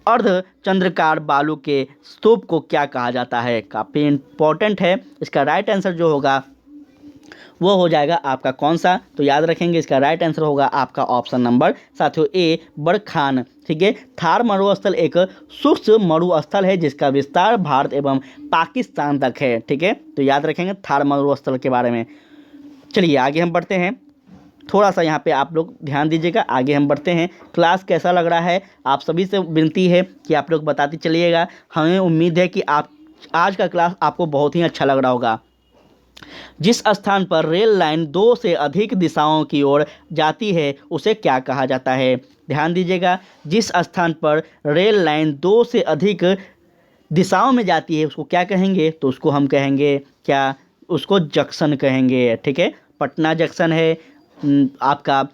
अर्ध चंद्रकार बालू के स्तूप को क्या कहा जाता है। काफ़ी इंपॉर्टेंट है। इसका राइट आंसर जो होगा वो हो जाएगा आपका कौन सा, तो याद रखेंगे इसका राइट आंसर होगा आपका ऑप्शन नंबर साथियों ए बड़खान, ठीक है। थार मरुस्थल एक शुष्क मरुस्थल है जिसका विस्तार भारत एवं पाकिस्तान तक है, ठीक है। तो याद रखेंगे थार मरुस्थल के बारे में। चलिए आगे हम बढ़ते हैं, थोड़ा सा यहाँ पे आप लोग ध्यान दीजिएगा। आगे हम बढ़ते हैं। क्लास कैसा लग रहा है आप सभी से विनती है कि आप लोग बताते चलिएगा। हमें उम्मीद है कि आज का क्लास आपको बहुत ही अच्छा लग रहा होगा। जिस स्थान पर रेल लाइन 2 से अधिक दिशाओं की ओर जाती है उसे क्या कहा जाता है। ध्यान दीजिएगा, जिस स्थान पर रेल लाइन 2 से अधिक दिशाओं में जाती है उसको क्या कहेंगे, तो उसको हम कहेंगे क्या, उसको जंक्शन कहेंगे, ठीक है। पटना जंक्शन है आपका,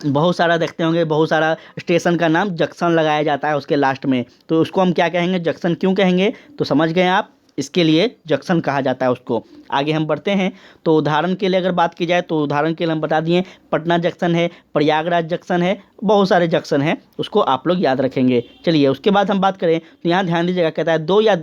बहुत सारा देखते होंगे, बहुत सारा स्टेशन का नाम जंक्शन लगाया जाता है उसके लास्ट में, तो उसको हम क्या कहेंगे, जंक्शन क्यों कहेंगे, तो समझ गए आप, इसके लिए जंक्शन कहा जाता है उसको। आगे हम बढ़ते हैं तो उदाहरण के लिए अगर बात की जाए तो उदाहरण के लिए हम बता दिए पटना जंक्शन है, प्रयागराज जंक्शन है, बहुत सारे जंक्शन हैं, उसको आप लोग याद रखेंगे। चलिए उसके बाद हम बात करें तो यहाँ ध्यान दीजिएगा, कहता है 2 या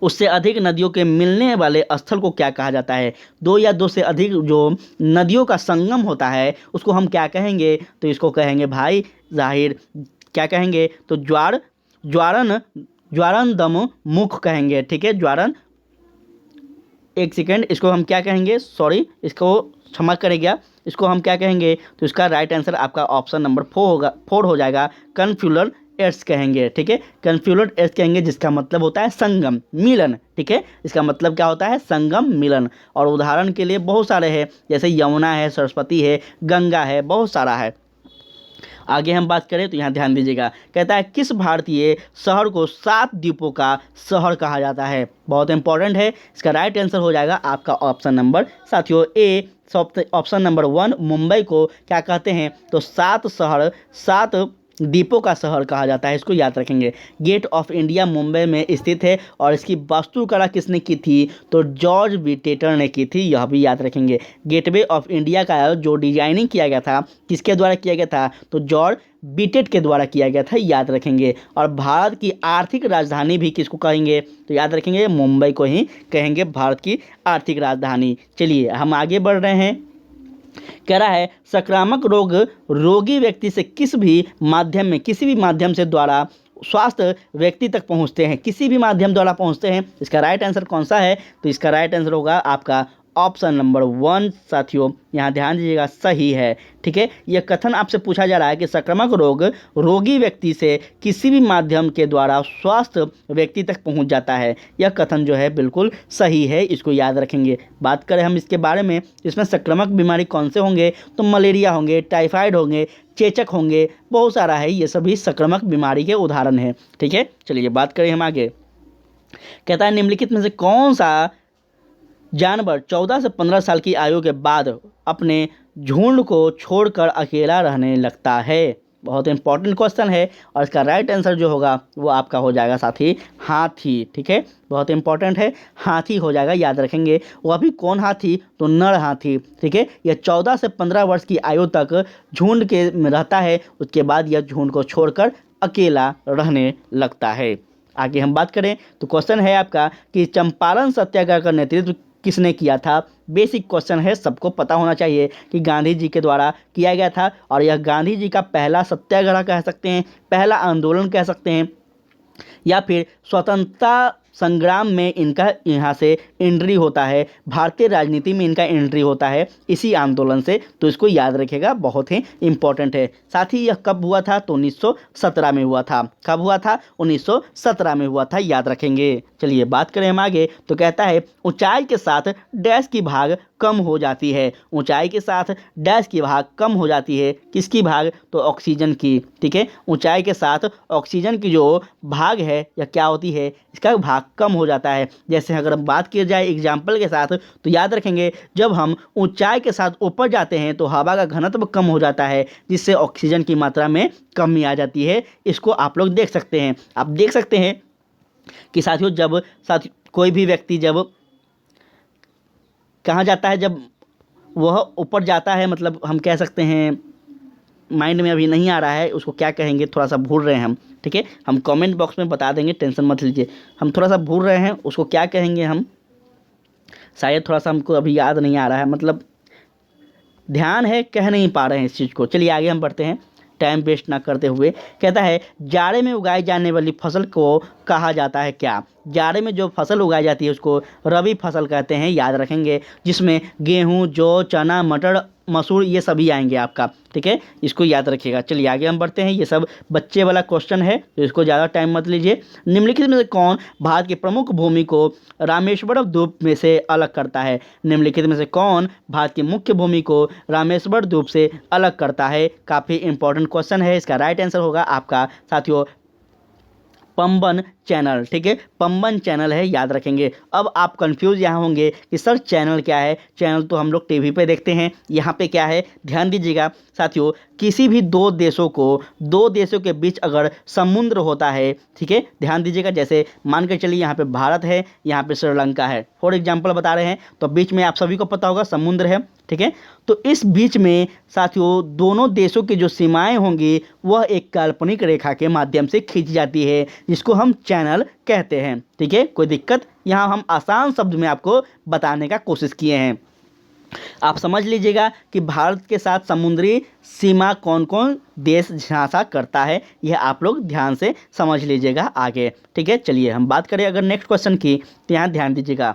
उससे अधिक नदियों के मिलने वाले स्थल को क्या कहा जाता है। 2 या 2 से अधिक जो नदियों का संगम होता है उसको हम क्या कहेंगे, तो इसको कहेंगे भाई जाहिर क्या कहेंगे, तो ज्वारनदम मुख कहेंगे, ठीक है। एक सेकेंड, इसको हम क्या कहेंगे, सॉरी इसको क्षमा करेगा, इसको हम क्या कहेंगे, तो इसका राइट आंसर आपका ऑप्शन नंबर 4 हो जाएगा, कन्फ्लुएंट एर्थ कहेंगे, ठीक है। कन्फ्लुएंट एर्थ कहेंगे जिसका मतलब होता है संगम मिलन, ठीक है। इसका मतलब क्या होता है, संगम मिलन। और उदाहरण के लिए बहुत सारे हैं, जैसे यमुना है, सरस्वती है, गंगा है, बहुत सारा है। आगे हम बात करें तो यहाँ ध्यान दीजिएगा, कहता है किस भारतीय शहर को 7 द्वीपों का शहर कहा जाता है। बहुत इंपॉर्टेंट है। इसका राइट आंसर हो जाएगा आपका ऑप्शन नंबर साथियों ए, ऑप्शन नंबर 1 मुंबई को क्या कहते हैं, तो 7 द्वीपों का शहर कहा जाता है, इसको याद रखेंगे। गेट ऑफ इंडिया मुंबई में स्थित है और इसकी वास्तुकला किसने की थी, तो जॉर्ज विटेकर ने की थी, यह भी याद रखेंगे। गेटवे ऑफ इंडिया का जो डिजाइनिंग किया गया था किसके द्वारा किया गया था, तो जॉर्ज विटेकर के द्वारा किया गया था, याद रखेंगे। और भारत की आर्थिक राजधानी भी किसको कहेंगे, तो याद रखेंगे मुंबई को ही कहेंगे भारत की आर्थिक राजधानी। चलिए हम आगे बढ़ रहे हैं। कह रहा है संक्रामक रोग रोगी व्यक्ति से किसी भी माध्यम से द्वारा स्वास्थ्य व्यक्ति तक पहुंचते हैं, किसी भी माध्यम द्वारा पहुंचते हैं। इसका राइट आंसर कौन सा है, तो इसका राइट आंसर होगा आपका ऑप्शन नंबर 1 साथियों, यहाँ ध्यान दीजिएगा, सही है, ठीक है। यह कथन आपसे पूछा जा रहा है कि संक्रामक रोग रोगी व्यक्ति से किसी भी माध्यम के द्वारा स्वास्थ्य व्यक्ति तक पहुंच जाता है, यह कथन जो है बिल्कुल सही है, इसको याद रखेंगे। बात करें हम इसके बारे में, इसमें संक्रामक बीमारी कौन से होंगे, तो मलेरिया होंगे, टाइफाइड होंगे, चेचक होंगे, बहुत सारा है, ये सभी संक्रामक बीमारी के उदाहरण हैं, ठीक है। चलिए बात करें हम आगे। कहता है निम्नलिखित में से कौन सा जानवर 14 से 15 साल की आयु के बाद अपने झुंड को छोड़कर अकेला रहने लगता है। बहुत इंपॉर्टेंट क्वेश्चन है और इसका राइट आंसर जो होगा वो आपका हो जाएगा साथी हाथी। ठीक है, बहुत इंपॉर्टेंट है, हाथी हो जाएगा, याद रखेंगे। वह भी कौन हाथी? तो नर हाथी। ठीक है, यह 14 से 15 वर्ष की आयु तक झुंड के में रहता है, उसके बाद यह झुंड को छोड़कर अकेला रहने लगता है। आगे हम बात करें तो क्वेश्चन है आपका कि चंपारण सत्याग्रह का नेतृत्व किसने किया था? बेसिक क्वेश्चन है, सबको पता होना चाहिए कि गांधी जी के द्वारा किया गया था और यह गांधी जी का पहला सत्याग्रह कह सकते हैं, पहला आंदोलन कह सकते हैं, या फिर स्वतंत्रता संग्राम में इनका यहाँ से एंट्री होता है, भारतीय राजनीति में इनका एंट्री होता है इसी आंदोलन से। तो इसको याद रखिएगा, बहुत ही इंपॉर्टेंट है। साथ ही यह कब हुआ था? तो 1917 में हुआ था। कब हुआ था? 1917 में हुआ था, याद रखेंगे। चलिए बात करें हम आगे तो कहता है ऊंचाई के साथ डैश की भाग कम हो जाती है। ऊंचाई के साथ डैश की भाग कम हो जाती है, किसकी भाग? तो ऑक्सीजन की। ठीक है, ऊंचाई के साथ ऑक्सीजन की जो भाग है या क्या होती है, इसका भाग कम हो जाता है। जैसे अगर हम बात की जाए एग्जाम्पल के साथ तो याद रखेंगे, जब हम ऊंचाई के साथ ऊपर जाते हैं तो हवा का घनत्व कम हो जाता है, जिससे ऑक्सीजन की मात्रा में कमी आ जाती है। इसको आप लोग देख सकते हैं। आप देख सकते हैं कि साथियों, जब कोई भी व्यक्ति जब कहाँ जाता है, जब वह ऊपर जाता है, मतलब हम कह सकते हैं, माइंड में अभी नहीं आ रहा है, उसको क्या कहेंगे, थोड़ा सा भूल रहे हैं हम। ठीक है, हम कमेंट बॉक्स में बता देंगे, टेंशन मत लीजिए। हम थोड़ा सा भूल रहे हैं, उसको क्या कहेंगे हम, शायद थोड़ा सा हमको अभी याद नहीं आ रहा है, मतलब ध्यान है, कह नहीं पा रहे हैं इस चीज़ को। चलिए आगे हम बढ़ते हैं टाइम वेस्ट ना करते हुए। कहता है जाड़े में उगाई जाने वाली फसल को कहा जाता है क्या? जाड़े में जो फसल उगाई जाती है उसको रबी फसल कहते हैं, याद रखेंगे, जिसमें गेहूं, जौ, चना, मटर, मसूर ये सभी आएंगे आपका। ठीक है, इसको याद रखिएगा। चलिए आगे हम बढ़ते हैं। ये सब बच्चे वाला क्वेश्चन है तो इसको ज़्यादा टाइम मत लीजिए। निम्नलिखित में से कौन भारत की प्रमुख भूमि को रामेश्वरम द्वीप में से अलग करता है? निम्नलिखित में से कौन भारत की मुख्य भूमि को रामेश्वर द्वीप से अलग करता है? काफ़ी इंपॉर्टेंट क्वेश्चन है। इसका राइट आंसर होगा आपका साथियों पंबन चैनल। ठीक है, पंबन चैनल है, याद रखेंगे। अब आप कंफ्यूज यहाँ होंगे कि सर चैनल क्या है? चैनल तो हम लोग टीवी पे देखते हैं, यहाँ पे क्या है? ध्यान दीजिएगा साथियों, किसी भी दो देशों के बीच अगर समुद्र होता है, ठीक है, ध्यान दीजिएगा, जैसे मान के चलिए यहाँ पे भारत है, यहाँ पे श्रीलंका है, फॉर एग्जाम्पल बता रहे हैं, तो बीच में आप सभी को पता होगा समुद्र है। ठीक है, तो इस बीच में साथियों दोनों देशों की जो सीमाएं होंगी वह एक काल्पनिक रेखा के माध्यम से खींची जाती है, जिसको हम चैनल कहते हैं। ठीक है, कोई दिक्कत? यहाँ हम आसान शब्द में आपको बताने का कोशिश किए हैं। आप समझ लीजिएगा कि भारत के साथ समुद्री सीमा कौन कौन देश झांसा करता है, यह आप लोग ध्यान से समझ लीजिएगा आगे। ठीक है, चलिए हम बात करें अगर नेक्स्ट क्वेश्चन की, तो यहाँ ध्यान दीजिएगा,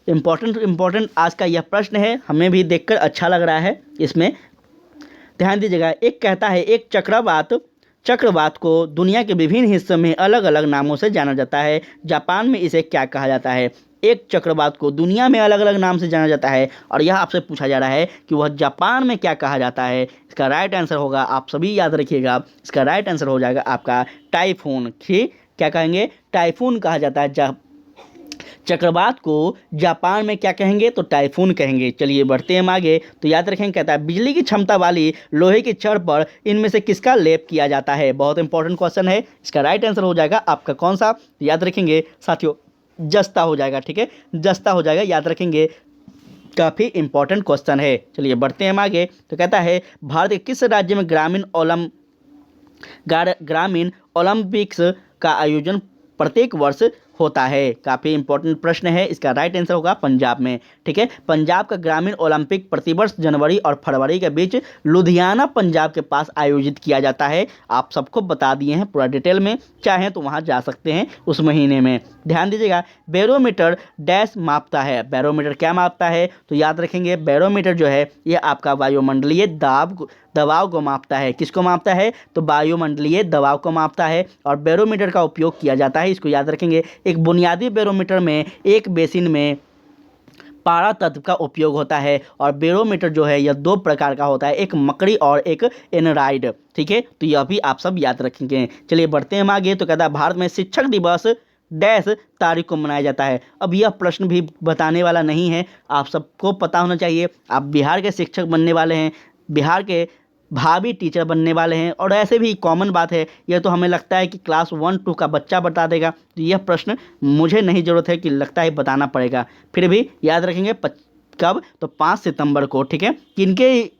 इम्पोर्टेंट आज का यह प्रश्न है, हमें भी देखकर अच्छा लग रहा है। इसमें ध्यान दीजिएगा, एक कहता है एक चक्रवात को दुनिया के विभिन्न हिस्सों में अलग अलग नामों से जाना जाता है, जापान में इसे क्या कहा जाता है? एक चक्रवात को दुनिया में अलग अलग नाम से जाना जाता है और यह आपसे पूछा जा रहा है कि वह जापान में क्या कहा जाता है। इसका राइट आंसर होगा, आप सभी याद रखिएगा, इसका राइट आंसर हो जाएगा आपका टाइफून। ठीक, क्या कहेंगे? टाइफून कहा जाता है। चक्रवात को जापान में क्या कहेंगे? तो टाइफून कहेंगे। चलिए बढ़ते हैं हम आगे, तो याद रखेंगे, कहता है बिजली की क्षमता वाली लोहे की छड़ पर इनमें से किसका लेप किया जाता है? बहुत इंपॉर्टेंट क्वेश्चन है, इसका राइट आंसर हो जाएगा आपका कौन सा? याद रखेंगे साथियों, जस्ता हो जाएगा। ठीक है, जस्ता हो जाएगा, याद रखेंगे, काफ़ी इंपॉर्टेंट क्वेश्चन है। चलिए बढ़ते हैं हम आगे, तो कहता है भारत के किस राज्य में ग्रामीण ओलंपिक्स का आयोजन प्रत्येक वर्ष होता है? काफ़ी इंपॉर्टेंट प्रश्न है, इसका राइट आंसर होगा पंजाब में। ठीक है, पंजाब का ग्रामीण ओलंपिक प्रतिवर्ष जनवरी और फरवरी के बीच लुधियाना पंजाब के पास आयोजित किया जाता है। आप सबको बता दिए हैं पूरा डिटेल में, चाहें तो वहां जा सकते हैं उस महीने में। ध्यान दीजिएगा, बैरोमीटर डैश मापता है। बैरोमीटर क्या मापता है? तो याद रखेंगे, बैरोमीटर जो है यह आपका वायुमंडलीय दबाव को मापता है। किसको मापता है? तो वायुमंडलीय दबाव को मापता है और बैरोमीटर का उपयोग किया जाता है, इसको याद रखेंगे। एक बुनियादी बैरोमीटर में एक बेसिन में पारा तत्व का उपयोग होता है और बैरोमीटर जो है यह दो प्रकार का होता है, एक मकड़ी और एक एनराइड। ठीक है, तो यह भी आप सब याद रखेंगे। चलिए बढ़ते हैं हम आगे, तो कहता है भारत में शिक्षक दिवस डैश तारीख को मनाया जाता है। अब यह प्रश्न भी बताने वाला नहीं है, आप सबको पता होना चाहिए। आप बिहार के शिक्षक बनने वाले हैं, बिहार के भावी टीचर बनने वाले हैं। और ऐसे भी कॉमन बात है, यह तो हमें लगता है कि क्लास 1-2 का बच्चा बता देगा, तो यह प्रश्न मुझे नहीं ज़रूरत है कि लगता है बताना पड़ेगा। फिर भी याद रखेंगे कब, तो 5 सितंबर को, ठीक है। किनके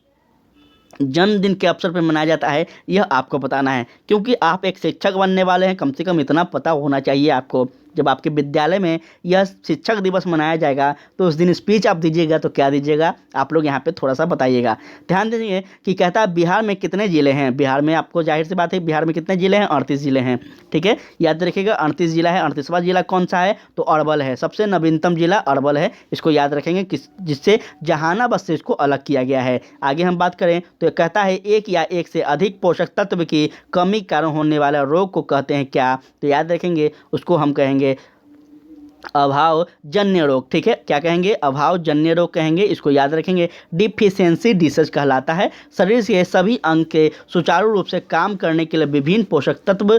जन्मदिन के अवसर पर मनाया जाता है यह आपको बताना है, क्योंकि आप एक शिक्षक बनने वाले हैं, कम से कम इतना पता होना चाहिए आपको। जब आपके विद्यालय में यह शिक्षक दिवस मनाया जाएगा तो उस दिन स्पीच आप दीजिएगा, तो क्या दीजिएगा आप लोग यहाँ पे थोड़ा सा बताइएगा। ध्यान दीजिए कि कहता है बिहार में कितने ज़िले हैं। बिहार में आपको जाहिर सी बात है, बिहार में कितने ज़िले हैं, 38 ज़िले हैं, ठीक है। याद रखिएगा 38 ज़िला है। 38वां जिला कौन सा है, तो अरवल है। सबसे नवीनतम जिला अरवल है, इसको याद रखेंगे, जिससे जहानाबाद से इसको अलग किया गया है। आगे हम बात करें तो कहता है एक या एक से अधिक पोषक तत्व की कमी के कारण होने वाला रोग को कहते हैं क्या, तो याद रखेंगे उसको हम कहेंगे अभाव जन्य रोग, ठीक है। क्या कहेंगे, अभाव जन्य रोग कहेंगे, इसको याद रखेंगे। डिफिशियंसी डिसीज कहलाता है। शरीर के सभी अंग के सुचारू रूप से काम करने के लिए विभिन्न पोषक तत्व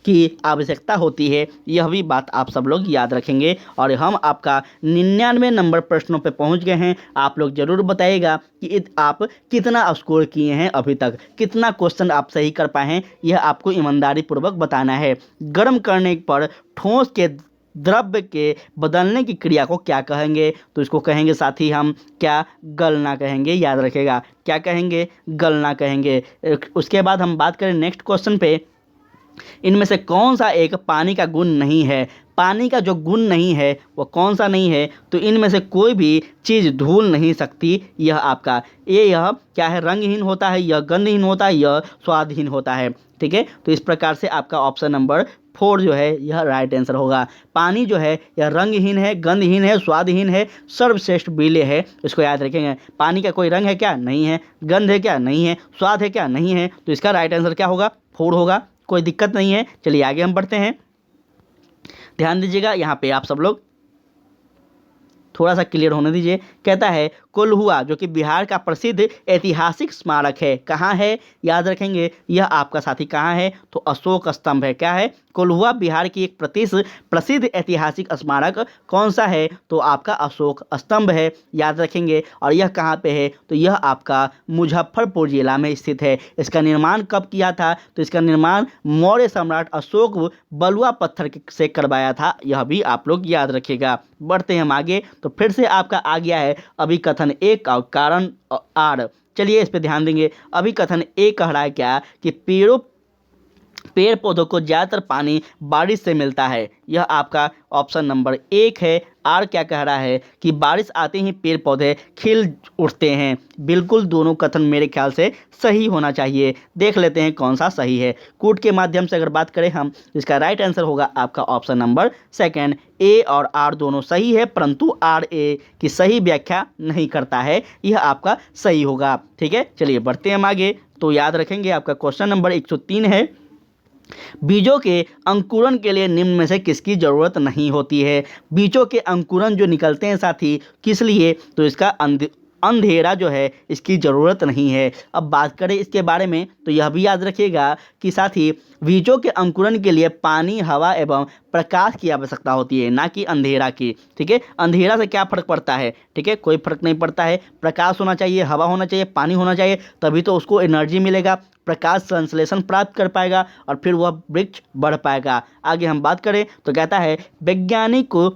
की आवश्यकता होती है, यह भी बात आप सब लोग याद रखेंगे। और हम आपका 99 नंबर प्रश्नों पे पहुंच गए हैं। आप लोग ज़रूर बताइएगा कि आप कितना स्कोर किए हैं, अभी तक कितना क्वेश्चन आप सही कर पाए हैं, यह आपको ईमानदारी पूर्वक बताना है। गर्म करने पर ठोस के द्रव्य के बदलने की क्रिया को क्या कहेंगे, तो इसको कहेंगे साथी हम क्या, गलना कहेंगे। याद रखेगा, क्या कहेंगे, गलना कहेंगे। उसके बाद हम बात करें नेक्स्ट क्वेश्चन पे, इनमें से कौन सा एक पानी का गुण नहीं है। पानी का जो गुण नहीं है वो कौन सा नहीं है, तो इनमें से कोई भी चीज़ धुल नहीं सकती। यह आपका यह क्या है, रंगहीन होता है, यह गंधहीन होता है, यह स्वादहीन होता है, ठीक है। तो इस प्रकार से आपका ऑप्शन नंबर 4 जो है यह राइट आंसर होगा। पानी जो है यह रंगहीन है, गंधहीन है, स्वादहीन है, सर्वश्रेष्ठ बिल्य है, इसको याद रखेंगे। पानी का कोई रंग है क्या, नहीं है। गंध है क्या, नहीं है। स्वाद है क्या, नहीं है। तो इसका राइट आंसर क्या होगा, 4 होगा। कोई दिक्कत नहीं है। चलिए आगे हम बढ़ते हैं। ध्यान दीजिएगा, यहाँ पे आप सब लोग थोड़ा सा क्लियर होने दीजिए। कहता है कोल्हुआ, जो कि बिहार का प्रसिद्ध ऐतिहासिक स्मारक है, कहाँ है, याद रखेंगे। यह आपका साथी कहाँ है, तो अशोक स्तंभ है। क्या है, कोल्हुआ बिहार की एक प्रसिद्ध ऐतिहासिक स्मारक कौन सा है, तो आपका अशोक स्तंभ है, याद रखेंगे। और यह कहाँ पे है, तो यह आपका मुजफ्फरपुर जिला में स्थित है। इसका निर्माण कब किया था, तो इसका निर्माण मौर्य सम्राट अशोक बलुआ पत्थर से करवाया था, यह भी आप लोग याद रखिएगा। बढ़ते हैं हम आगे, तो फिर से आपका आ गया है अभिकथन ए का कारण आर। चलिए इस पे ध्यान देंगे। अभिकथन ए कह रहा है क्या, कि पेड़ पौधों को ज़्यादातर पानी बारिश से मिलता है, यह आपका ऑप्शन नंबर 1 है। आर क्या कह रहा है, कि बारिश आते ही पेड़ पौधे खिल उठते हैं। बिल्कुल दोनों कथन मेरे ख्याल से सही होना चाहिए। देख लेते हैं कौन सा सही है। कूट के माध्यम से अगर बात करें हम, इसका राइट आंसर होगा आपका ऑप्शन नंबर 2। ए और आर दोनों सही है, परंतु आर ए की सही व्याख्या नहीं करता है, यह आपका सही होगा, ठीक है। चलिए बढ़ते हैं हम आगे। तो याद रखेंगे आपका क्वेश्चन नंबर 103 है, बीजों के अंकुरन के लिए निम्न में से किसकी जरूरत नहीं होती है। बीजों के अंकुरन जो निकलते हैं साथी, किस लिए, तो इसका अंधेरा जो है इसकी ज़रूरत नहीं है। अब बात करें इसके बारे में, तो यह भी याद रखिएगा कि साथी बीजों के अंकुरन के लिए पानी, हवा एवं प्रकाश की आवश्यकता होती है, ना कि अंधेरा की, ठीक है। अंधेरा से क्या फ़र्क पड़ता है, ठीक है, कोई फ़र्क नहीं पड़ता है। प्रकाश होना चाहिए, हवा होना चाहिए, पानी होना चाहिए, तभी तो उसको एनर्जी मिलेगा, प्रकाश संश्लेषण प्राप्त कर पाएगा और फिर वह वृक्ष बढ़ पाएगा। आगे हम बात करें तो कहता है वैज्ञानिक को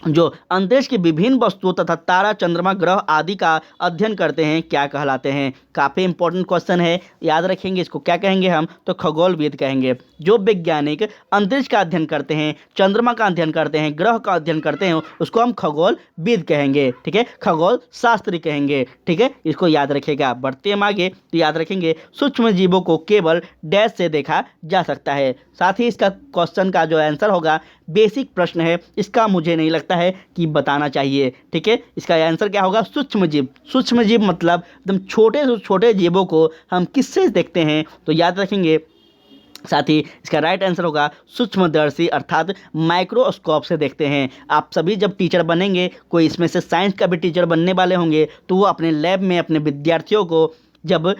जो अंतरिक्ष की विभिन्न वस्तुओं तथा तारा, चंद्रमा, ग्रह आदि का अध्ययन करते हैं क्या कहलाते हैं। काफ़ी इंपॉर्टेंट क्वेश्चन है, याद रखेंगे। इसको क्या कहेंगे हम, तो खगोलविद कहेंगे। जो वैज्ञानिक अंतरिक्ष का अध्ययन करते हैं, चंद्रमा का अध्ययन करते हैं, ग्रह का अध्ययन करते हैं, उसको हम खगोलविद कहेंगे, ठीक है, खगोल शास्त्री कहेंगे, ठीक है। इसको याद रखिएगा। बढ़ते हम आगे, तो याद रखेंगे सूक्ष्म जीवों को केवल डैश से देखा जा सकता है। साथ ही इसका क्वेश्चन का जो आंसर होगा, बेसिक प्रश्न है, इसका मुझे नहीं लगता है कि बताना चाहिए, ठीक है। इसका आंसर क्या होगा, सूक्ष्म जीव। सूक्ष्म जीव मतलब एकदम छोटे से छोटे जीवों को हम किससे देखते हैं, तो याद रखेंगे साथ ही इसका राइट आंसर होगा सूक्ष्मदर्शी, अर्थात माइक्रोस्कोप से देखते हैं। आप सभी जब टीचर बनेंगे, कोई इसमें से साइंस का भी टीचर बनने वाले होंगे, तो वो अपने लैब में अपने विद्यार्थियों को जब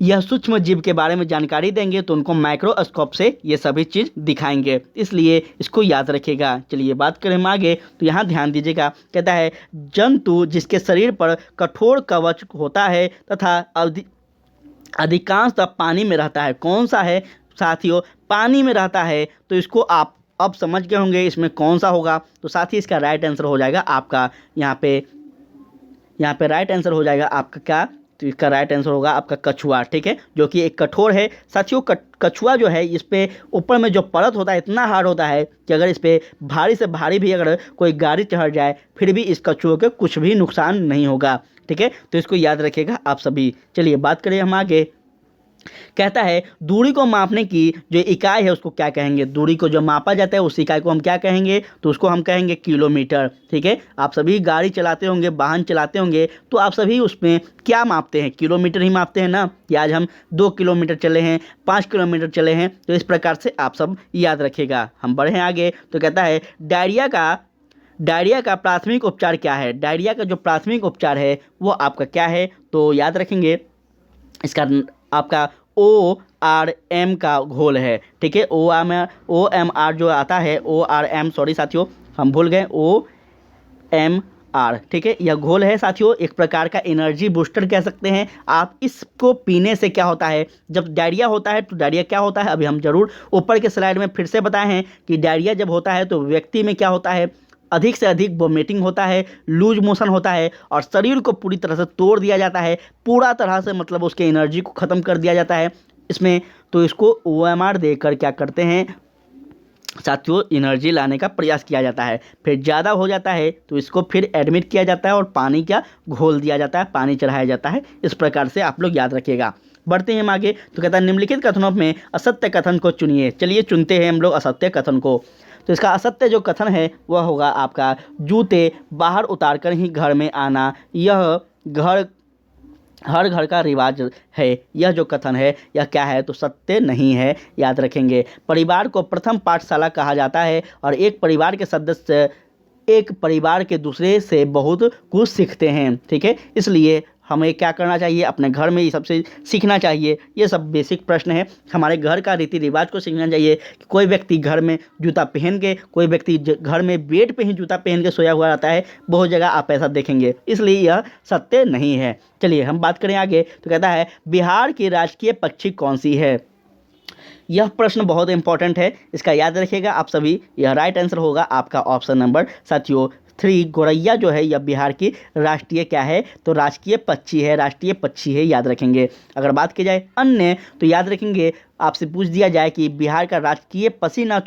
यह सूक्ष्म जीव के बारे में जानकारी देंगे तो उनको माइक्रोस्कोप से ये सभी चीज़ दिखाएंगे, इसलिए इसको याद रखिएगा। चलिए बात करें हम आगे, तो यहाँ ध्यान दीजिएगा। कहता है जंतु जिसके शरीर पर कठोर कवच होता है तथा अधिकांशतः पानी में रहता है। कौन सा है साथियों? पानी में रहता है। तो इसको आप अब समझ गए होंगे इसमें कौन सा होगा। तो साथ ही इसका राइट आंसर हो जाएगा आपका यहाँ पे राइट आंसर हो जाएगा आपका क्या? तो इसका राइट आंसर होगा आपका कछुआ, ठीक है, जो कि एक कठोर है साथियों। कछुआ जो है इस पे ऊपर में जो परत होता है इतना हार्ड होता है कि अगर इस पे भारी से भारी भी अगर कोई गाड़ी चढ़ जाए फिर भी इस कछुए के कुछ भी नुकसान नहीं होगा, ठीक है। तो इसको याद रखिएगा आप सभी। चलिए बात करें हम आगे। कहता है दूरी को मापने की जो इकाई है उसको क्या कहेंगे? दूरी को जो मापा जाता है उस इकाई को हम क्या कहेंगे? तो उसको हम कहेंगे किलोमीटर, ठीक है। आप सभी गाड़ी चलाते होंगे, वाहन चलाते होंगे, तो आप सभी उसमें क्या मापते हैं? किलोमीटर ही मापते हैं ना, कि आज हम 2 किलोमीटर चले हैं, 5 किलोमीटर चले हैं। तो इस प्रकार से आप सब याद रखिएगा। हम बढ़ें आगे। तो कहता है डायरिया का प्राथमिक उपचार क्या है? डायरिया का जो प्राथमिक उपचार है वो आपका क्या है? तो याद रखेंगे इसका आपका ORM का घोल है, ठीक है। OMR जो आता है, ORM, सॉरी साथियों हम भूल गए, OMR, ठीक है। यह घोल है साथियों, एक प्रकार का एनर्जी बूस्टर कह सकते हैं आप। इसको पीने से क्या होता है? जब डायरिया होता है तो डायरिया क्या होता है अभी हम जरूर ऊपर के स्लाइड में फिर से बताए हैं कि डायरिया जब होता है तो व्यक्ति में क्या होता है? अधिक से अधिक वोमिटिंग होता है, लूज मोशन होता है और शरीर को पूरी तरह से तोड़ दिया जाता है, पूरा तरह से मतलब उसके एनर्जी को ख़त्म कर दिया जाता है इसमें। तो इसको OMR देकर क्या करते हैं साथियों? एनर्जी लाने का प्रयास किया जाता है। फिर ज़्यादा हो जाता है तो इसको फिर एडमिट किया जाता है और पानी क्या घोल दिया जाता है, पानी चढ़ाया जाता है। इस प्रकार से आप लोग याद रखिएगा। बढ़ते हैं हम आगे। तो कहता है निम्नलिखित कथनों में असत्य कथन को चुनिए। चलिए चुनते हैं हम लोग असत्य कथन को। तो इसका असत्य जो कथन है वह होगा आपका जूते बाहर उतार कर ही घर में आना, यह हर घर का रिवाज है। यह जो कथन है यह क्या है? तो सत्य नहीं है, याद रखेंगे। परिवार को प्रथम पाठशाला कहा जाता है और एक परिवार के सदस्य एक परिवार के दूसरे से बहुत कुछ सीखते हैं, ठीक है। इसलिए हमें क्या करना चाहिए? अपने घर में ये सबसे सीखना चाहिए। ये सब बेसिक प्रश्न है, हमारे घर का रीति रिवाज को सीखना चाहिए। कि कोई व्यक्ति घर में जूता पहन के, कोई व्यक्ति घर में बेड पे ही जूता पहन के सोया हुआ रहता है, बहुत जगह आप ऐसा देखेंगे, इसलिए यह सत्य नहीं है। चलिए हम बात करें आगे। तो कहता है बिहार की राजकीय पक्षी कौन सी है? यह प्रश्न बहुत इंपॉर्टेंट है, इसका याद रखिएगा आप सभी। यह राइट आंसर होगा आपका ऑप्शन नंबर साथियों 3। गौरैया जो है यह बिहार की राष्ट्रीय क्या है? तो राजकीय पक्षी है, राष्ट्रीय पक्षी है, याद रखेंगे। अगर बात की जाए अन्य तो याद रखेंगे आपसे पूछ दिया जाए कि बिहार का राजकीय पक्षी ना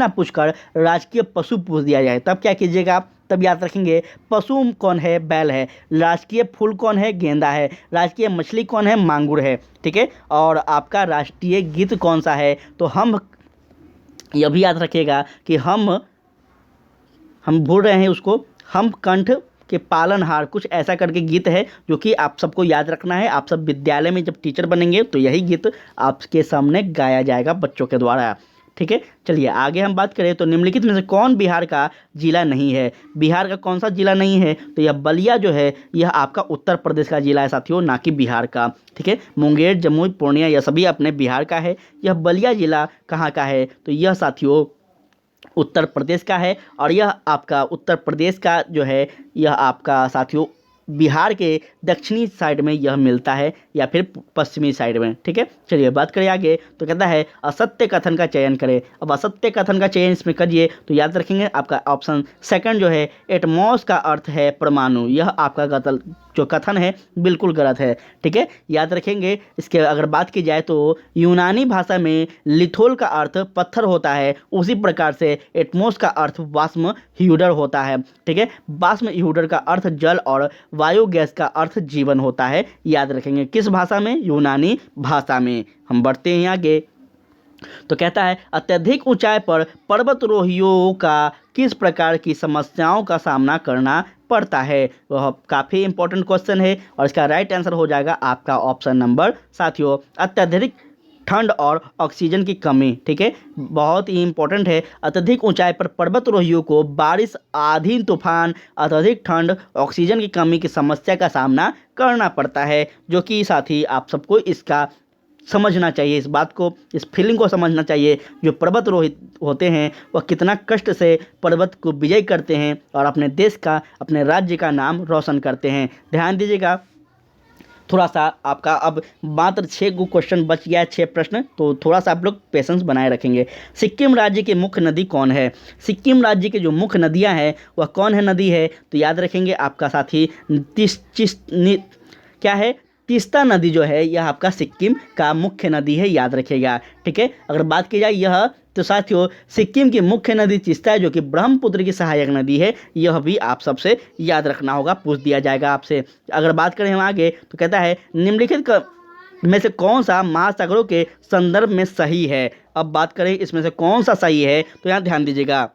पूछकर राजकीय पशु पूछ दिया जाए, तब क्या कीजिएगा? तब याद रखेंगे पशु कौन है? बैल है। राजकीय फूल कौन है? गेंदा है। राजकीय मछली कौन है? मांगुर है, ठीक है। और आपका राष्ट्रीय गीत कौन सा है? तो हम यह भी याद रखिएगा कि हम भूल रहे हैं उसको, हम कंठ के पालनहार, कुछ ऐसा करके गीत है जो कि आप सबको याद रखना है। आप सब विद्यालय में जब टीचर बनेंगे तो यही गीत आपके सामने गाया जाएगा बच्चों के द्वारा, ठीक है। चलिए आगे हम बात करें। तो निम्नलिखित में से कौन बिहार का जिला नहीं है? बिहार का कौन सा जिला नहीं है? तो यह बलिया जो है यह आपका उत्तर प्रदेश का जिला है साथियों, ना कि बिहार का, ठीक है। मुंगेर, जमुई, पूर्णिया यह सभी अपने बिहार का है। यह बलिया जिला कहाँ का है? तो यह साथियों उत्तर प्रदेश का है। और यह आपका उत्तर प्रदेश का जो है यह आपका साथियों बिहार के दक्षिणी साइड में यह मिलता है या फिर पश्चिमी साइड में, ठीक है। चलिए बात करें आगे। तो कहता है असत्य कथन का चयन करें। अब असत्य कथन का चयन इसमें करिए तो याद रखेंगे आपका ऑप्शन सेकंड जो है एटमॉस का अर्थ है परमाणु। यह आपका जो कथन है बिल्कुल गलत है, ठीक है, याद रखेंगे। इसके अगर बात की जाए तो यूनानी भाषा में लिथोल का अर्थ पत्थर होता है, उसी प्रकार से एटमॉस का अर्थ वाष्म ह्यूडर होता है, ठीक है। वाष्म ह्यूडर का अर्थ जल और वायु गैस का अर्थ जीवन होता है, याद रखेंगे। किस भाषा में? यूनानी भाषा में। हम बढ़ते हैं आगे। तो कहता है अत्यधिक ऊंचाई पर पर्वतारोहियों का किस प्रकार की समस्याओं का सामना करना पड़ता है? वह काफ़ी इंपॉर्टेंट क्वेश्चन है और इसका राइट आंसर हो जाएगा आपका ऑप्शन नंबर साथियों अत्यधिक ठंड और ऑक्सीजन की कमी, ठीक है, बहुत ही इंपॉर्टेंट है। अत्यधिक ऊंचाई पर पर्वतारोहियों को बारिश, आंधी, तूफान, अत्यधिक ठंड, ऑक्सीजन की कमी की समस्या का सामना करना पड़ता है, जो कि साथी आप सबको इसका समझना चाहिए, इस बात को, इस फीलिंग को समझना चाहिए। जो पर्वतारोही होते हैं वह कितना कष्ट से पर्वत को विजय करते हैं और अपने देश का, अपने राज्य का नाम रोशन करते हैं। ध्यान दीजिएगा। थोड़ा सा आपका अब मात्र 6 क्वेश्चन बच गया है, 6 प्रश्न, तो थोड़ा सा आप लोग पेशेंस बनाए रखेंगे। सिक्किम राज्य की मुख्य नदी कौन है? सिक्किम राज्य की जो मुख्य नदियां हैं वह कौन है नदी है? तो याद रखेंगे आपका साथी क्या है, तीस्ता नदी जो है यह आपका सिक्किम का मुख्य नदी है, याद रखिएगा। ठीक है, अगर बात की जाए यह, तो साथियों सिक्किम की मुख्य नदी तीस्ता है जो कि ब्रह्मपुत्र की सहायक नदी है, यह भी आप सबसे याद रखना होगा, पूछ दिया जाएगा आपसे। अगर बात करें हम आगे तो कहता है निम्नलिखित में से कौन सा महासागरों के संदर्भ में सही है? अब बात करें इसमें से कौन सा सही है, तो यहाँ ध्यान दीजिएगा।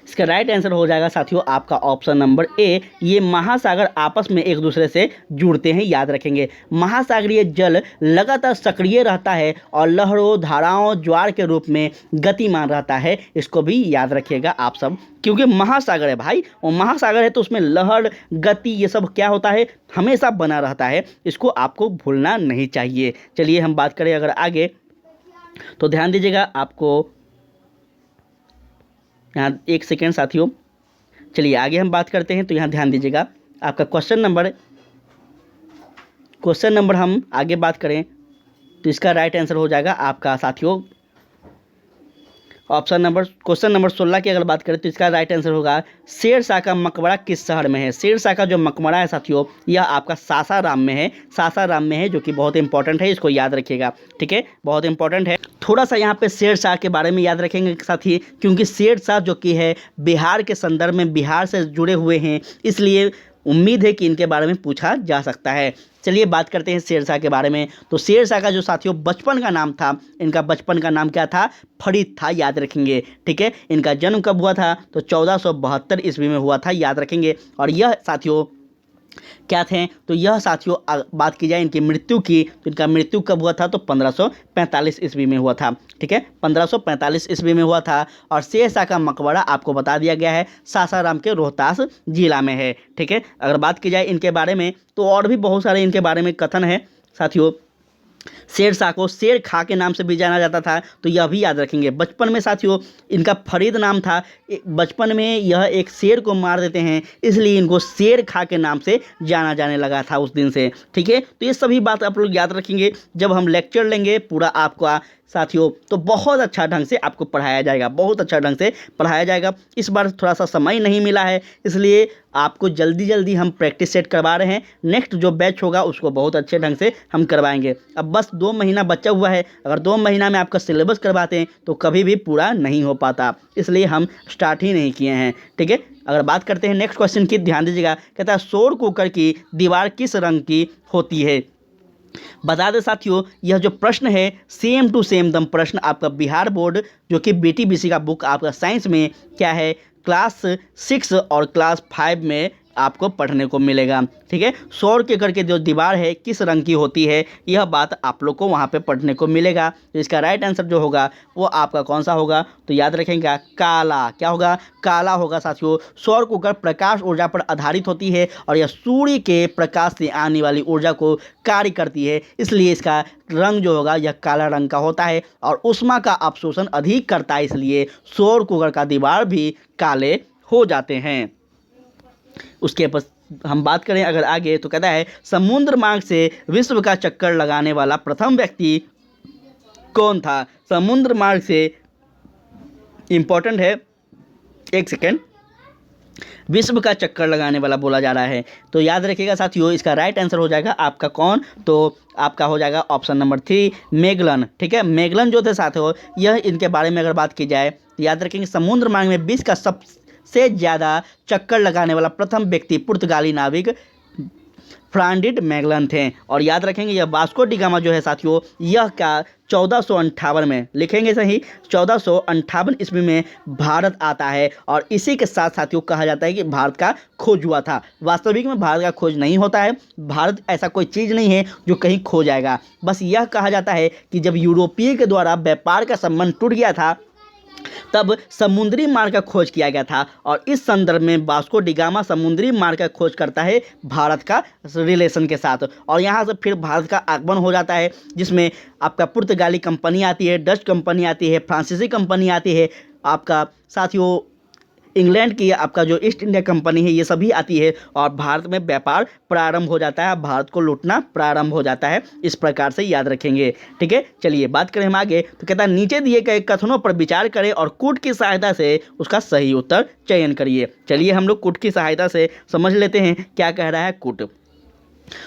इसका राइट आंसर हो जाएगा साथियों आपका ऑप्शन नंबर ए, ये महासागर आपस में एक दूसरे से जुड़ते हैं, याद रखेंगे। महासागरीय जल लगातार सक्रिय रहता है और लहरों, धाराओं, ज्वार के रूप में गतिमान रहता है, इसको भी याद रखिएगा आप सब, क्योंकि महासागर है भाई, वो महासागर है तो उसमें लहर, गति, ये सब क्या होता है, हमेशा बना रहता है, इसको आपको भूलना नहीं चाहिए। चलिए हम बात करें अगर आगे, तो ध्यान दीजिएगा आपको यहाँ 1 सेकेंड साथियों। चलिए आगे हम बात करते हैं, तो यहाँ ध्यान दीजिएगा आपका क्वेश्चन नंबर हम आगे बात करें तो इसका राइट आंसर हो जाएगा आपका साथियों क्वेश्चन नंबर 16 की अगर बात करें तो इसका राइट आंसर होगा शेरशाह का मकबरा किस शहर में है? शेरशाह का जो मकबरा है साथियों यह आपका सासाराम में है, सासाराम में है, जो कि बहुत इंपॉर्टेंट है, इसको याद रखिएगा। ठीक है, बहुत इंपॉर्टेंट है। थोड़ा सा यहाँ पे शेरशाह के बारे में याद रखेंगे साथी, क्योंकि शेरशाह जो कि है बिहार के संदर्भ में, बिहार से जुड़े हुए हैं, इसलिए उम्मीद है कि इनके बारे में पूछा जा सकता है। चलिए बात करते हैं शेरशाह के बारे में। तो शेरशाह का जो साथियों बचपन का नाम था, इनका बचपन का नाम क्या था? फरीद था, याद रखेंगे। ठीक है, इनका जन्म कब हुआ था? तो 1472 ईस्वी में हुआ था, याद रखेंगे। और यह साथियों क्या थे? तो यह साथियों बात की जाए इनकी मृत्यु की, तो इनका मृत्यु कब हुआ था? तो 1545 ईस्वी में हुआ था। ठीक है, 1545 ईस्वी में हुआ था। और शेरशाह का मकबरा आपको बता दिया गया है सासाराम के रोहतास जिला में है। ठीक है, अगर बात की जाए इनके बारे में तो और भी बहुत सारे इनके बारे में कथन है साथियों। शेरशाह को शेर खा के नाम से भी जाना जाता था, तो यह भी याद रखेंगे। बचपन में साथियों इनका फरीद नाम था, बचपन में यह एक शेर को मार देते हैं, इसलिए इनको शेर खा के नाम से जाना जाने लगा था उस दिन से। ठीक है, तो ये सभी बात आप लोग याद रखेंगे। जब हम लेक्चर लेंगे पूरा आपका साथियों तो बहुत अच्छा ढंग से आपको पढ़ाया जाएगा, बहुत अच्छा ढंग से पढ़ाया जाएगा। इस बार थोड़ा सा समय नहीं मिला है, इसलिए आपको जल्दी जल्दी हम प्रैक्टिस सेट करवा रहे हैं। नेक्स्ट जो बैच होगा उसको बहुत अच्छे ढंग से हम करवाएंगे। अब बस 2 महीना बचा हुआ है, अगर 2 महीना में आपका सिलेबस करवाते हैं तो कभी भी पूरा नहीं हो पाता, इसलिए हम स्टार्ट ही नहीं किए हैं। ठीक है, अगर बात करते हैं नेक्स्ट क्वेश्चन की, ध्यान दीजिएगा। कहता है शोर कुकर की दीवार किस रंग की होती है? बता दें साथियों यह जो प्रश्न है सेम टू सेम दम प्रश्न आपका बिहार बोर्ड जो कि BTBC का बुक आपका साइंस में क्या है क्लास 6 और क्लास 5 में आपको पढ़ने को मिलेगा। ठीक है, सौर के करके जो दीवार है किस रंग की होती है, यह बात आप लोग को वहाँ पे पढ़ने को मिलेगा। तो इसका राइट आंसर जो होगा वो आपका कौन सा होगा? तो याद रखेंगे काला। क्या होगा? काला होगा साथियों। सौर कुकर प्रकाश ऊर्जा पर आधारित होती है और यह सूर्य के प्रकाश से आने वाली ऊर्जा को कार्य करती है, इसलिए इसका रंग जो होगा यह काला रंग का होता है और ऊष्मा का अवशोषण अधिक करता है, इसलिए सौर कुकर का दीवार भी काले हो जाते हैं। उसके पास हम बात करें अगर आगे तो कहता है समुद्र मार्ग से विश्व का चक्कर लगाने वाला प्रथम व्यक्ति कौन था? समुद्र मार्ग से इंपॉर्टेंट है, 1 सेकेंड, विश्व का चक्कर लगाने वाला बोला जा रहा है। तो याद रखिएगा साथियों इसका राइट आंसर हो जाएगा आपका कौन? तो आपका हो जाएगा ऑप्शन नंबर 3 मैगलन। ठीक है, मैगलन जो थे साथियों यह इनके बारे में अगर बात की जाए तो याद रखेंगे समुद्र मार्ग में विश्व का सबसे ज़्यादा चक्कर लगाने वाला प्रथम व्यक्ति पुर्तगाली नाविक फ्रांडिड मैगलन थे। और याद रखेंगे यह वास्को डी गामा जो है साथियों यह क्या 1458 में लिखेंगे सही 1458 ईस्वी में भारत आता है और इसी के साथ साथियों कहा जाता है कि भारत का खोज हुआ था। वास्तविक में भारत का खोज नहीं होता है, भारत ऐसा कोई चीज़ नहीं है जो कहीं खो जाएगा। बस यह कहा जाता है कि जब यूरोपीय के द्वारा व्यापार का संबंध टूट गया था तब समुद्री मार्ग का खोज किया गया था और इस संदर्भ में वास्को डी गामा समुद्री मार्ग का खोज करता है भारत का रिलेशन के साथ और यहाँ से फिर भारत का आगमन हो जाता है जिसमें आपका पुर्तगाली कंपनी आती है, डच कंपनी आती है, फ्रांसीसी कंपनी आती है, आपका साथियों इंग्लैंड की आपका जो ईस्ट इंडिया कंपनी है ये सभी आती है और भारत में व्यापार प्रारंभ हो जाता है, भारत को लूटना प्रारंभ हो जाता है। इस प्रकार से याद रखेंगे। ठीक है, चलिए बात करें हम आगे। तो कहता है नीचे दिए गए कथनों पर विचार करें और कूट की सहायता से उसका सही उत्तर चयन करिए। चलिए हम लोग कूट की सहायता से समझ लेते हैं क्या कह रहा है कूट।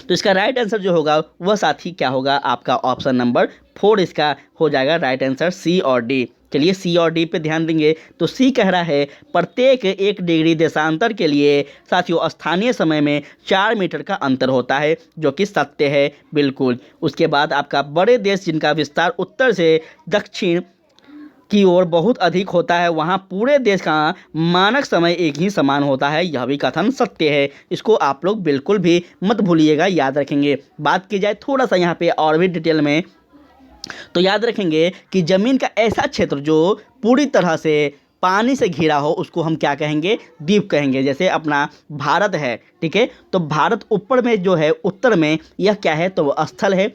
तो इसका राइट आंसर जो होगा वह साथी क्या होगा, आपका ऑप्शन नंबर 4 इसका हो जाएगा राइट आंसर, सी और डी। चलिए सी और डी पे ध्यान देंगे। तो सी कह रहा है प्रत्येक 1 डिग्री देशांतर के लिए साथियों स्थानीय समय में 4 मीटर का अंतर होता है, जो कि सत्य है बिल्कुल। उसके बाद आपका बड़े देश जिनका विस्तार उत्तर से दक्षिण की ओर बहुत अधिक होता है, वहाँ पूरे देश का मानक समय एक ही समान होता है, यह भी कथन सत्य है। इसको आप लोग बिल्कुल भी मत भूलिएगा, याद रखेंगे। बात की जाए थोड़ा सा यहाँ पे और भी डिटेल में, तो याद रखेंगे कि जमीन का ऐसा क्षेत्र जो पूरी तरह से पानी से घिरा हो उसको हम क्या कहेंगे, द्वीप कहेंगे। जैसे अपना भारत है, ठीक है, तो भारत ऊपर में जो है उत्तर में यह क्या है, तो स्थल है।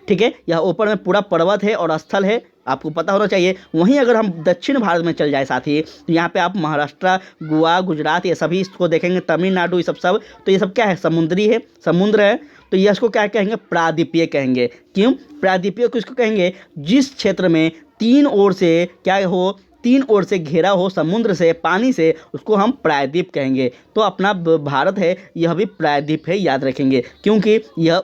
ठीक है, यह ऊपर में पूरा पर्वत है और स्थल है, आपको पता होना चाहिए। वहीं अगर हम दक्षिण भारत में चल जाए साथी, तो यहाँ पे आप महाराष्ट्र, गोवा, गुजरात ये सभी इसको देखेंगे, तमिलनाडु, ये सब तो ये सब क्या है, समुद्री है, समुद्र है। तो ये इसको क्या कहेंगे, प्रायद्वीपीय कहेंगे। क्यों प्रायद्वीपीय किसको कहेंगे, जिस क्षेत्र में 3 ओर से क्या हो, 3 ओर से घिरा हो समुद्र से, पानी से, उसको हम प्रायद्वीप कहेंगे। तो अपना भारत है यह भी प्रायद्वीप है, याद रखेंगे, क्योंकि यह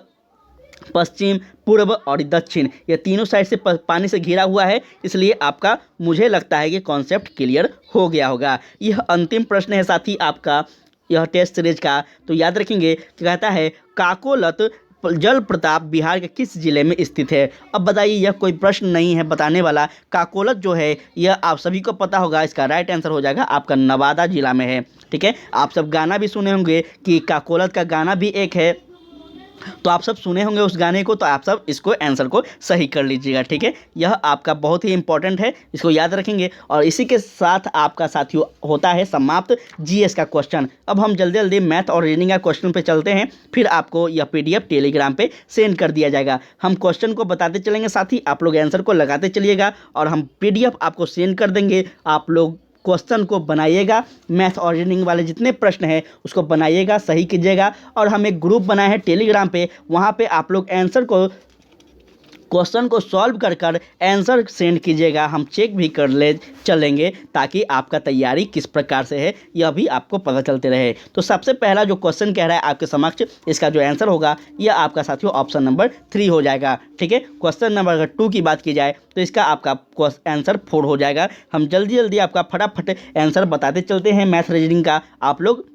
पश्चिम, पूर्व और दक्षिण ये तीनों साइड से पानी से घिरा हुआ है, इसलिए आपका मुझे लगता है कि कॉन्सेप्ट क्लियर हो गया होगा। यह अंतिम प्रश्न है साथी आपका यह टेस्ट सीरीज का। तो याद रखेंगे कि कहता है काकोलत जल प्रताप बिहार के किस जिले में स्थित है। अब बताइए, यह कोई प्रश्न नहीं है बताने वाला। काकोलत जो है यह आप सभी को पता होगा, इसका राइट आंसर हो जाएगा आपका नवादा जिला में है। ठीक है, आप सब गाना भी सुने होंगे कि काकोलत का गाना भी एक है, तो आप सब सुने होंगे उस गाने को, तो आप सब इसको आंसर को सही कर लीजिएगा। ठीक है, यह आपका बहुत ही इंपॉर्टेंट है, इसको याद रखेंगे। और इसी के साथ आपका साथियों होता है समाप्त जीएस का क्वेश्चन। अब हम जल्दी जल्दी मैथ और रीडिंग का क्वेश्चन पे चलते हैं, फिर आपको यह पीडीएफ टेलीग्राम पे सेंड कर दिया जाएगा। हम क्वेश्चन को बताते चलेंगे साथी, आप लोग आंसर को लगाते चलिएगा और हम पीडीएफ आपको सेंड कर देंगे। आप लोग क्वेश्चन को बनाइएगा, मैथ और रीजनिंग वाले जितने प्रश्न हैं उसको बनाइएगा, सही कीजिएगा। और हम एक ग्रुप बनाए हैं टेलीग्राम पे, वहाँ पे आप लोग आंसर को, क्वेश्चन को सॉल्व कर कर आंसर सेंड कीजिएगा, हम चेक भी कर ले चलेंगे, ताकि आपका तैयारी किस प्रकार से है यह भी आपको पता चलते रहे। तो सबसे पहला जो क्वेश्चन कह रहा है आपके समक्ष, इसका जो आंसर होगा यह आपका साथियों ऑप्शन नंबर 3 हो जाएगा। ठीक है, क्वेश्चन नंबर अगर 2 की बात की जाए तो इसका आपका आंसर 4 हो जाएगा। हम जल्दी जल्दी आपका फटाफट आंसर बताते चलते हैं मैथ रीजनिंग का, आप लोग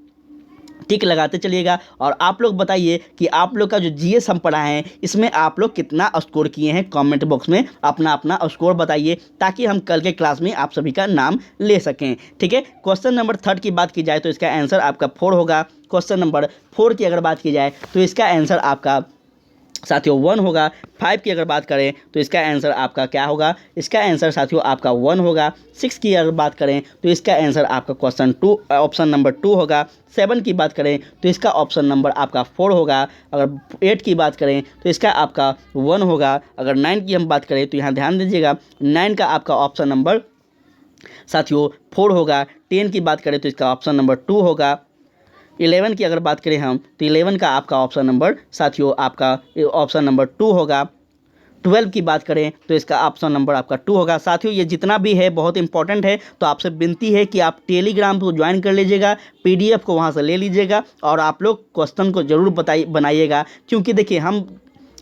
टिक लगाते चलिएगा। और आप लोग बताइए कि आप लोग का जो जीएस हम पढ़ाए हैं इसमें आप लोग कितना स्कोर किए हैं, कमेंट बॉक्स में अपना अपना स्कोर बताइए, ताकि हम कल के क्लास में आप सभी का नाम ले सकें। ठीक है, क्वेश्चन नंबर 3 की बात की जाए तो इसका आंसर आपका 4 होगा। क्वेश्चन नंबर 4 की अगर बात की जाए तो इसका आंसर आपका साथियों 1 होगा। 5 की अगर बात करें तो इसका आंसर आपका क्या होगा, इसका आंसर साथियों आपका 1 होगा। 6 की अगर बात करें तो इसका आंसर आपका क्वेश्चन 2 ऑप्शन नंबर 2 होगा। 7 की बात करें तो इसका ऑप्शन नंबर आपका 4 होगा। अगर 8 की बात करें तो इसका आपका 1 होगा। अगर 9 की हम बात करें तो यहाँ ध्यान दीजिएगा, 9 का आपका ऑप्शन नंबर साथियों 4 होगा। 10 की बात करें तो इसका ऑप्शन नंबर 2 होगा। 11 की अगर बात करें हम तो 11 का आपका ऑप्शन नंबर साथियों आपका ऑप्शन नंबर 2 होगा। 12 की बात करें तो इसका ऑप्शन नंबर आपका 2 होगा। साथियों ये जितना भी है बहुत इंपॉर्टेंट है, तो आपसे विनती है कि आप टेलीग्राम को ज्वाइन कर लीजिएगा, पीडीएफ को वहाँ से ले लीजिएगा और आप लोग क्वेश्चन को ज़रूर बनाइएगा। क्योंकि देखिए हम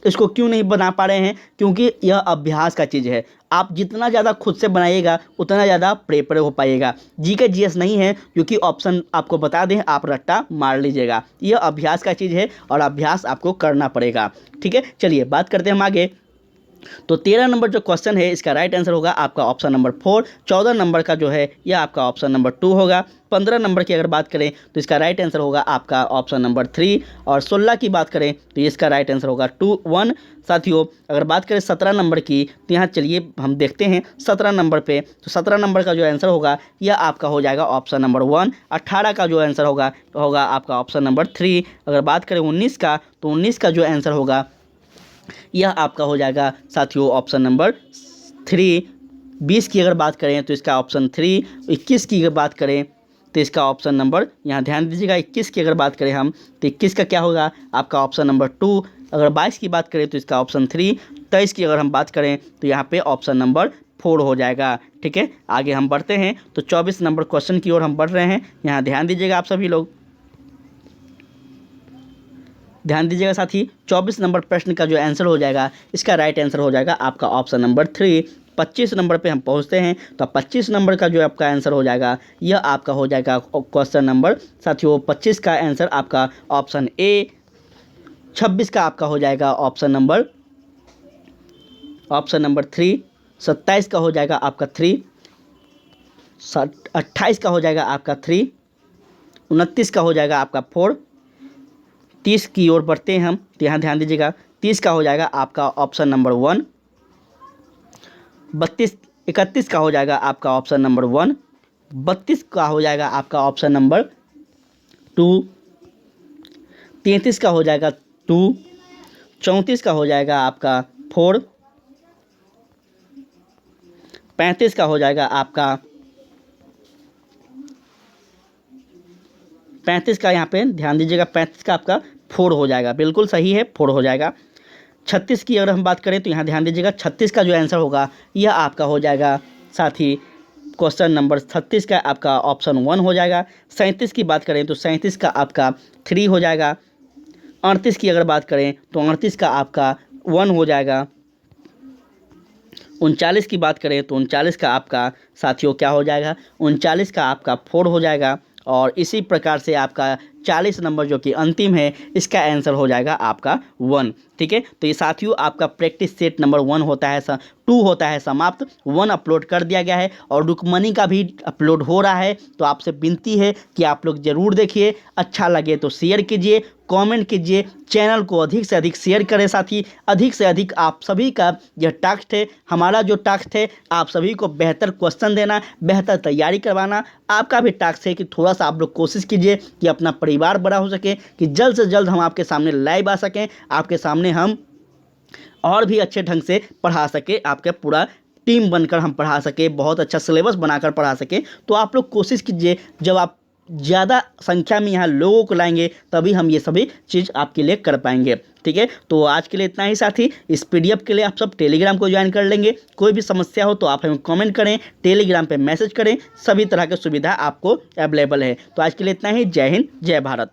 इसको क्यों नहीं बना पा रहे हैं, क्योंकि यह अभ्यास का चीज़ है। आप जितना ज़्यादा खुद से बनाइएगा उतना ज़्यादा प्रेपर हो पाइएगा। जी का जीएस नहीं है, क्योंकि ऑप्शन आपको बता दें, आप रट्टा मार लीजिएगा। यह अभ्यास का चीज़ है और अभ्यास आपको करना पड़ेगा। ठीक है, चलिए बात करते हैं हम आगे। तो 13 नंबर जो क्वेश्चन है इसका राइट आंसर होगा आपका ऑप्शन नंबर 4। 14 नंबर का जो है यह आपका ऑप्शन नंबर 2 होगा। 15 नंबर की अगर बात करें तो इसका राइट आंसर होगा आपका ऑप्शन नंबर 3। और 16 की बात करें तो इसका राइट आंसर होगा 1। साथियों अगर बात करें 17 नंबर की, तो यहाँ चलिए हम देखते हैं 17 नंबर पे। तो 17 नंबर का जो आंसर होगा यह आपका हो जाएगा ऑप्शन नंबर 1। 18 का जो आंसर होगा आपका ऑप्शन नंबर 3। अगर बात करें 19 का, तो 19 का जो आंसर होगा यह आपका हो जाएगा साथियों ऑप्शन नंबर 3। 20 की अगर बात करें तो इसका ऑप्शन 3। 21 की अगर बात करें तो इसका ऑप्शन नंबर यहाँ ध्यान दीजिएगा 21 की अगर बात करें हम तो 21 का क्या होगा आपका ऑप्शन नंबर 2। अगर 22 की बात करें तो इसका ऑप्शन 3। 23 की अगर हम बात करें तो यहाँ पे ऑप्शन नंबर 4 हो जाएगा। ठीक है, आगे हम बढ़ते हैं तो 24 नंबर क्वेश्चन की ओर हम बढ़ रहे हैं। यहाँ ध्यान दीजिएगा आप सभी लोग, ध्यान दीजिएगा साथी। 24 नंबर प्रश्न का जो आंसर हो जाएगा इसका राइट आंसर हो जाएगा आपका ऑप्शन नंबर 3। 25 नंबर पे हम पहुंचते हैं तो 25 नंबर का जो आपका आंसर हो जाएगा यह आपका हो जाएगा क्वेश्चन नंबर साथियों 25 का आंसर आपका ऑप्शन ए। 26 का आपका हो जाएगा ऑप्शन नंबर 3। 27 का हो जाएगा आपका 3। 28 का हो जाएगा आपका 3। 29 का हो जाएगा आपका 4। 30 की ओर बढ़ते हैं हम तो यहाँ ध्यान दीजिएगा 30 का हो जाएगा आपका ऑप्शन नंबर 1। 31 का हो जाएगा आपका ऑप्शन नंबर 1। 32 का हो जाएगा आपका ऑप्शन नंबर 2। 33 का हो जाएगा 2। 34 का हो जाएगा आपका 4। 35 का हो जाएगा आपका 35 का यहाँ पे ध्यान दीजिएगा 35 का आपका 4 हो जाएगा, बिल्कुल सही है 4 हो जाएगा। 36 की अगर हम बात करें तो यहाँ ध्यान दीजिएगा 36 का जो आंसर होगा यह आपका हो जाएगा साथी क्वेश्चन नंबर 36 का आपका ऑप्शन 1 हो जाएगा। 37 की बात करें तो 37 का आपका 3 हो जाएगा। 38 की अगर बात करें तो 38 का आपका 1 हो जाएगा। 39 की बात करें तो 39 का आपका साथियों क्या हो जाएगा 39 का आपका 4 हो जाएगा। और इसी प्रकार से आपका 40 नंबर जो कि अंतिम है इसका आंसर हो जाएगा आपका 1। ठीक है, तो ये साथियों आपका प्रैक्टिस सेट नंबर 1 होता है 2 होता है समाप्त। 1 अपलोड कर दिया गया है और रुक्मणी का भी अपलोड हो रहा है। तो आपसे विनती है कि आप लोग ज़रूर देखिए, अच्छा लगे तो शेयर कीजिए, कमेंट कीजिए, चैनल को अधिक से अधिक शेयर करें साथी। अधिक से अधिक आप सभी का यह टास्क है, हमारा जो टास्क है आप सभी को बेहतर क्वेश्चन देना, बेहतर तैयारी करवाना। आपका भी टास्क है कि थोड़ा सा आप लोग कोशिश कीजिए कि अपना परिवार बड़ा हो सके, कि जल्द से जल्द हम आपके सामने लाइव आ सकें, आपके सामने हम और भी अच्छे ढंग से पढ़ा सके, आपके पूरा टीम बनकर हम पढ़ा सके, बहुत अच्छा सिलेबस बनाकर पढ़ा सके। तो आप लोग कोशिश कीजिए, जब आप ज़्यादा संख्या में यहाँ लोगों को लाएंगे तभी हम ये सभी चीज़ आपके लिए कर पाएंगे। ठीक है, तो आज के लिए इतना ही साथी। इस पीडीएफ के लिए आप सब टेलीग्राम को ज्वाइन कर लेंगे। कोई भी समस्या हो तो आप हमें कमेंट करें, टेलीग्राम पे मैसेज करें, सभी तरह की सुविधा आपको अवेलेबल है। तो आज के लिए इतना ही। जय हिंद, जय भारत।